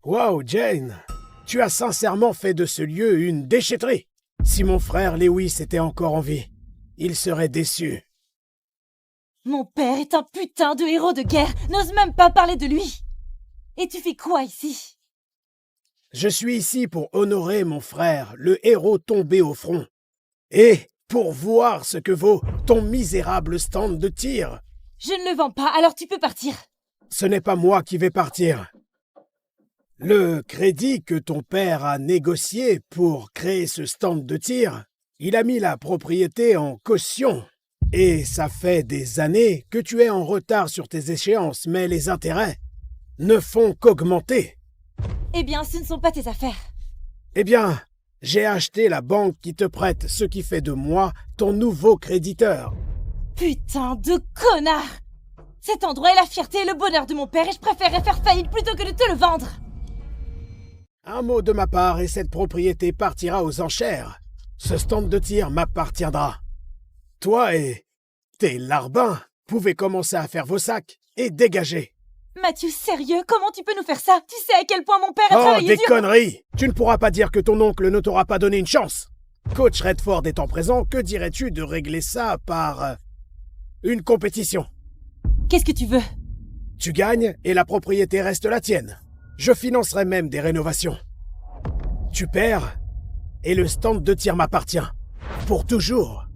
Speaker 23: Wow, Jane, tu as sincèrement fait de ce lieu une déchetterie. Si mon frère Lewis était encore en vie, il serait déçu.
Speaker 11: Mon père est un putain de héros de guerre. N'ose même pas parler de lui. Et tu fais quoi ici?
Speaker 23: Je suis ici pour honorer mon frère, le héros tombé au front. Et pour voir ce que vaut ton misérable stand de tir.
Speaker 11: Je ne le vends pas, alors tu peux partir.
Speaker 23: Ce n'est pas moi qui vais partir. Le crédit que ton père a négocié pour créer ce stand de tir, il a mis la propriété en caution. Et ça fait des années que tu es en retard sur tes échéances, mais les intérêts ne font qu'augmenter.
Speaker 11: Eh bien, ce ne sont pas tes affaires.
Speaker 23: Eh bien, j'ai acheté la banque qui te prête, ce qui fait de moi ton nouveau créditeur.
Speaker 11: Putain de connard! Cet endroit est la fierté et le bonheur de mon père et je préférerais faire faillite plutôt que de te le vendre.
Speaker 23: Un mot de ma part et cette propriété partira aux enchères. Ce stand de tir m'appartiendra. Toi et tes larbins pouvez commencer à faire vos sacs et dégager.
Speaker 11: Matthew, sérieux? Comment tu peux nous faire ça? Tu sais à quel point mon père a
Speaker 23: Oh,
Speaker 11: travaillé
Speaker 23: des
Speaker 11: dur.
Speaker 23: conneries! Tu ne pourras pas dire que ton oncle ne t'aura pas donné une chance. Coach Redford étant présent, que dirais-tu de régler ça par une compétition?
Speaker 11: Qu'est-ce que tu veux?
Speaker 23: Tu gagnes et la propriété reste la tienne. Je financerai même des rénovations. Tu perds et le stand de tir m'appartient. Pour toujours.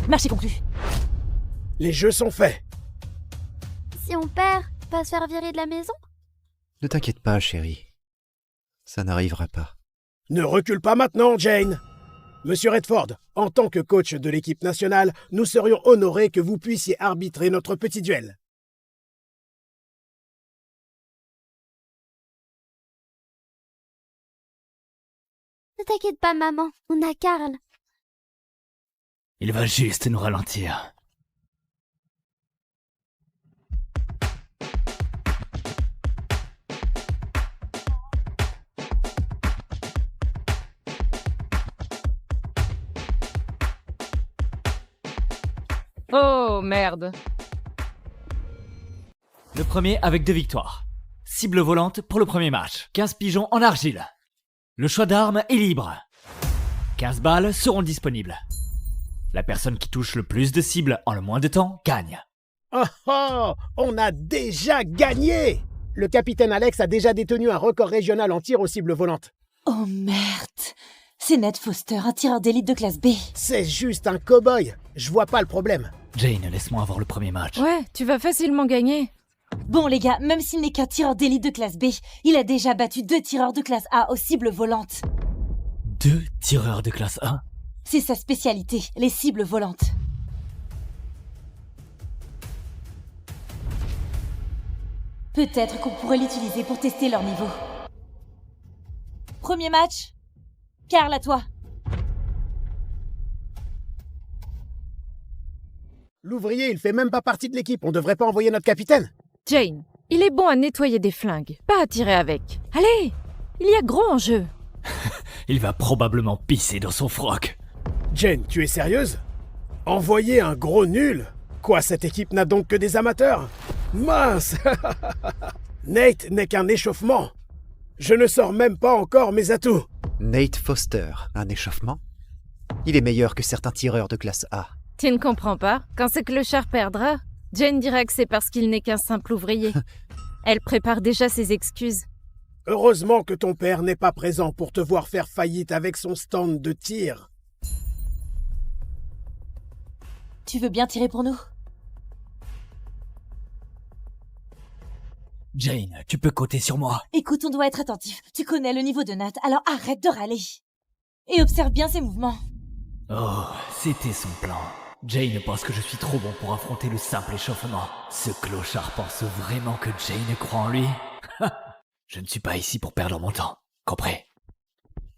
Speaker 11: Marché conclu.
Speaker 23: Les jeux sont faits.
Speaker 12: Si on perd, pas se faire virer de la maison?
Speaker 6: Ne t'inquiète pas, chérie. Ça n'arrivera pas.
Speaker 23: Ne recule pas maintenant, Jane. Monsieur Redford, en tant que coach de l'équipe nationale, nous serions honorés que vous puissiez arbitrer notre petit duel.
Speaker 12: Ne t'inquiète pas, maman, on a Karl.
Speaker 17: Il va juste nous ralentir.
Speaker 13: Oh, merde.
Speaker 17: Le premier avec 2 victoires. Cible volante pour le premier match. 15 pigeons en argile. Le choix d'armes est libre. 15 balles seront disponibles. La personne qui touche le plus de cibles en le moins de temps gagne.
Speaker 23: Oh oh! On a déjà gagné! Le capitaine Alex a déjà détenu un record régional en tir aux cibles volantes.
Speaker 11: Oh merde! C'est Ned Foster, un tireur d'élite de classe B.
Speaker 23: C'est juste un cow-boy. Je vois pas le problème.
Speaker 17: Jane, laisse-moi avoir le premier match.
Speaker 13: Ouais, tu vas facilement gagner.
Speaker 11: Bon les gars, même s'il n'est qu'un tireur d'élite de classe B, il a déjà battu 2 tireurs de classe A aux cibles volantes.
Speaker 17: 2 tireurs de classe A?
Speaker 11: C'est sa spécialité, les cibles volantes. Peut-être qu'on pourrait l'utiliser pour tester leur niveau. Premier match. Karl, à toi.
Speaker 23: L'ouvrier, il fait même pas partie de l'équipe. On devrait pas envoyer notre capitaine.
Speaker 13: Jane, il est bon à nettoyer des flingues, pas à tirer avec. Allez, il y a gros en jeu.
Speaker 17: Il va probablement pisser dans son froc.
Speaker 23: Jane, tu es sérieuse? Envoyer un gros nul? Quoi, cette équipe n'a donc que des amateurs? Mince! Nate n'est qu'un échauffement. Je ne sors même pas encore mes atouts.
Speaker 6: Nate Foster, un échauffement? Il est meilleur que certains tireurs de classe A.
Speaker 13: Tu ne comprends pas? Quand ce clochard perdra, Jane dira que c'est parce qu'il n'est qu'un simple ouvrier. Elle prépare déjà ses excuses.
Speaker 23: Heureusement que ton père n'est pas présent pour te voir faire faillite avec son stand de tir.
Speaker 11: Tu veux bien tirer pour nous?
Speaker 17: Jane, tu peux compter sur moi.
Speaker 11: Écoute, on doit être attentif. Tu connais le niveau de Nat, alors arrête de râler. Et observe bien ses mouvements.
Speaker 17: Oh, c'était son plan. Jane pense que je suis trop bon pour affronter le simple échauffement. Ce clochard pense vraiment que Jane croit en lui? Je ne suis pas ici pour perdre mon temps. Compris?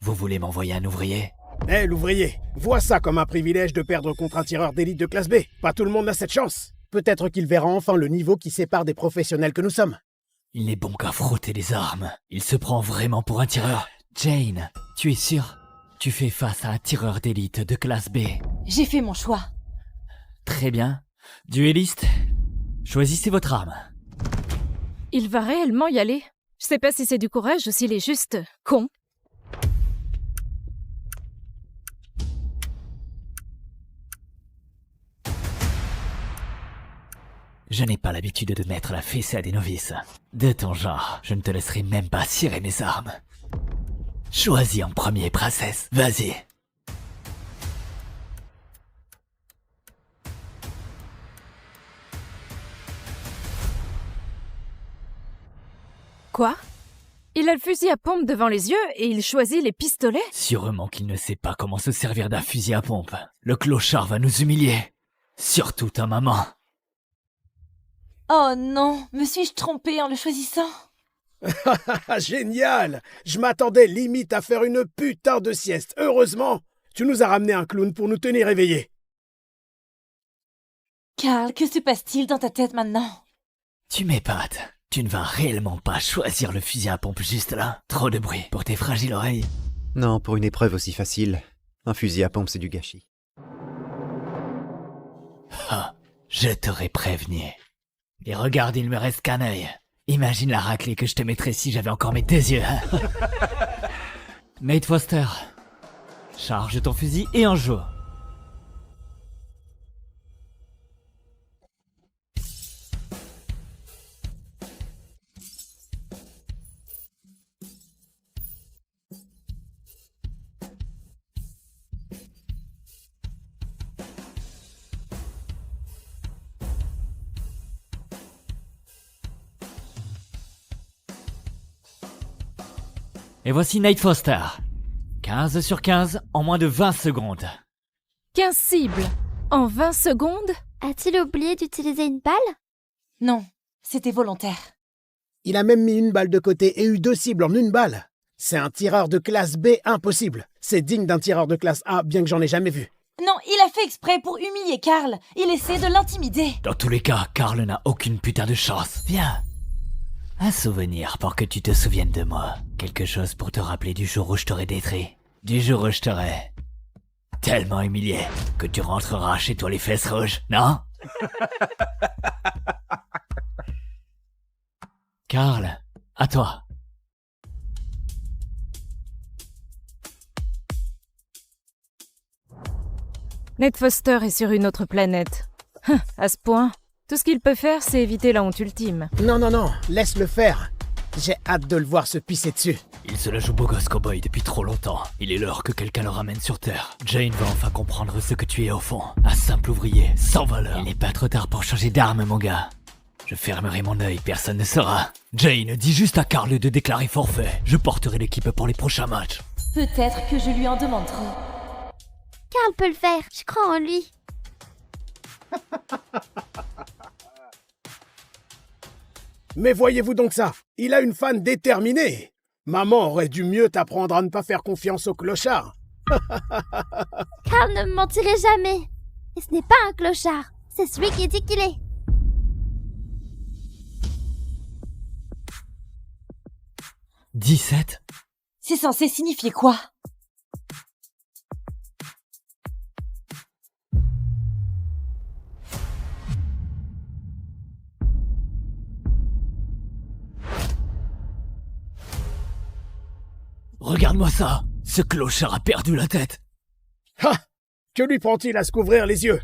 Speaker 17: Vous voulez m'envoyer un ouvrier?
Speaker 23: Eh, l'ouvrier, vois ça comme un privilège de perdre contre un tireur d'élite de classe B. Pas tout le monde a cette chance. Peut-être qu'il verra enfin le niveau qui sépare des professionnels que nous sommes.
Speaker 17: Il n'est bon qu'à frotter les armes. Il se prend vraiment pour un tireur. Jane, tu es sûre? Tu fais face à un tireur d'élite de classe B.
Speaker 11: J'ai fait mon choix.
Speaker 17: Très bien. Duelliste, choisissez votre arme.
Speaker 13: Il va réellement y aller? Je sais pas si c'est du courage ou s'il est juste con.
Speaker 17: Je n'ai pas l'habitude de mettre la fessée à des novices. De ton genre, je ne te laisserai même pas cirer mes armes. Choisis en premier, princesse. Vas-y.
Speaker 13: Quoi? Il a le fusil à pompe devant les yeux et il choisit les pistolets?
Speaker 17: Sûrement qu'il ne sait pas comment se servir d'un fusil à pompe. Le clochard va nous humilier. Surtout ta maman.
Speaker 11: Oh non, me suis-je trompée en le choisissant?
Speaker 23: Génial! Je m'attendais limite à faire une putain de sieste. Heureusement, tu nous as ramené un clown pour nous tenir éveillés.
Speaker 11: Carl, que se passe-t-il dans ta tête maintenant?
Speaker 17: Tu m'épates. Tu ne vas réellement pas choisir le fusil à pompe juste là? Trop de bruit pour tes fragiles oreilles.
Speaker 6: Non, pour une épreuve aussi facile, un fusil à pompe c'est du gâchis.
Speaker 17: Ah, je t'aurais prévenu. Et regarde, il me reste qu'un œil. Imagine la raclée que je te mettrais si j'avais encore mes 2 yeux. Nate Foster, charge ton fusil et en joue. Et voici Nate Foster. 15 sur 15 en moins de 20 secondes.
Speaker 13: 15 cibles en 20 secondes?
Speaker 12: A-t-il oublié d'utiliser une balle?
Speaker 11: Non, c'était volontaire.
Speaker 23: Il a même mis une balle de côté et eu 2 cibles en une balle. C'est un tireur de classe B impossible. C'est digne d'un tireur de classe A, bien que j'en ai jamais vu.
Speaker 11: Non, il a fait exprès pour humilier Carl. Il essaie de l'intimider.
Speaker 17: Dans tous les cas, Carl n'a aucune putain de chance. Viens. Un souvenir pour que tu te souviennes de moi. Quelque chose pour te rappeler du jour où je t'aurai détruit. Du jour où je t'aurai tellement humilié que tu rentreras chez toi les fesses rouges, non? Carl, à toi.
Speaker 13: Nate Foster est sur une autre planète. À ce point, tout ce qu'il peut faire, c'est éviter la honte ultime.
Speaker 23: Non, non, non, laisse-le faire. J'ai hâte de le voir se pisser dessus.
Speaker 17: Il se la joue beau gosse cowboy depuis trop longtemps. Il est l'heure que quelqu'un le ramène sur Terre. Jane va enfin comprendre ce que tu es au fond. Un simple ouvrier, sans valeur. Il n'est pas trop tard pour changer d'arme, mon gars. Je fermerai mon œil, personne ne saura. Jane, dis juste à Carl de déclarer forfait. Je porterai l'équipe pour les prochains matchs.
Speaker 11: Peut-être que je lui en demanderai.
Speaker 12: Carl peut le faire, je crois en lui.
Speaker 23: Mais voyez-vous donc ça? Il a une fan déterminée. Maman aurait dû mieux t'apprendre à ne pas faire confiance au clochard.
Speaker 12: Carl ne me mentirait jamais. Et ce n'est pas un clochard, c'est celui qui dit qu'il est. «
Speaker 17: 17 »
Speaker 11: C'est censé signifier quoi?
Speaker 17: Regarde-moi ça. Ce clochard a perdu la tête.
Speaker 23: Ha! Que lui prend-il à se couvrir les yeux?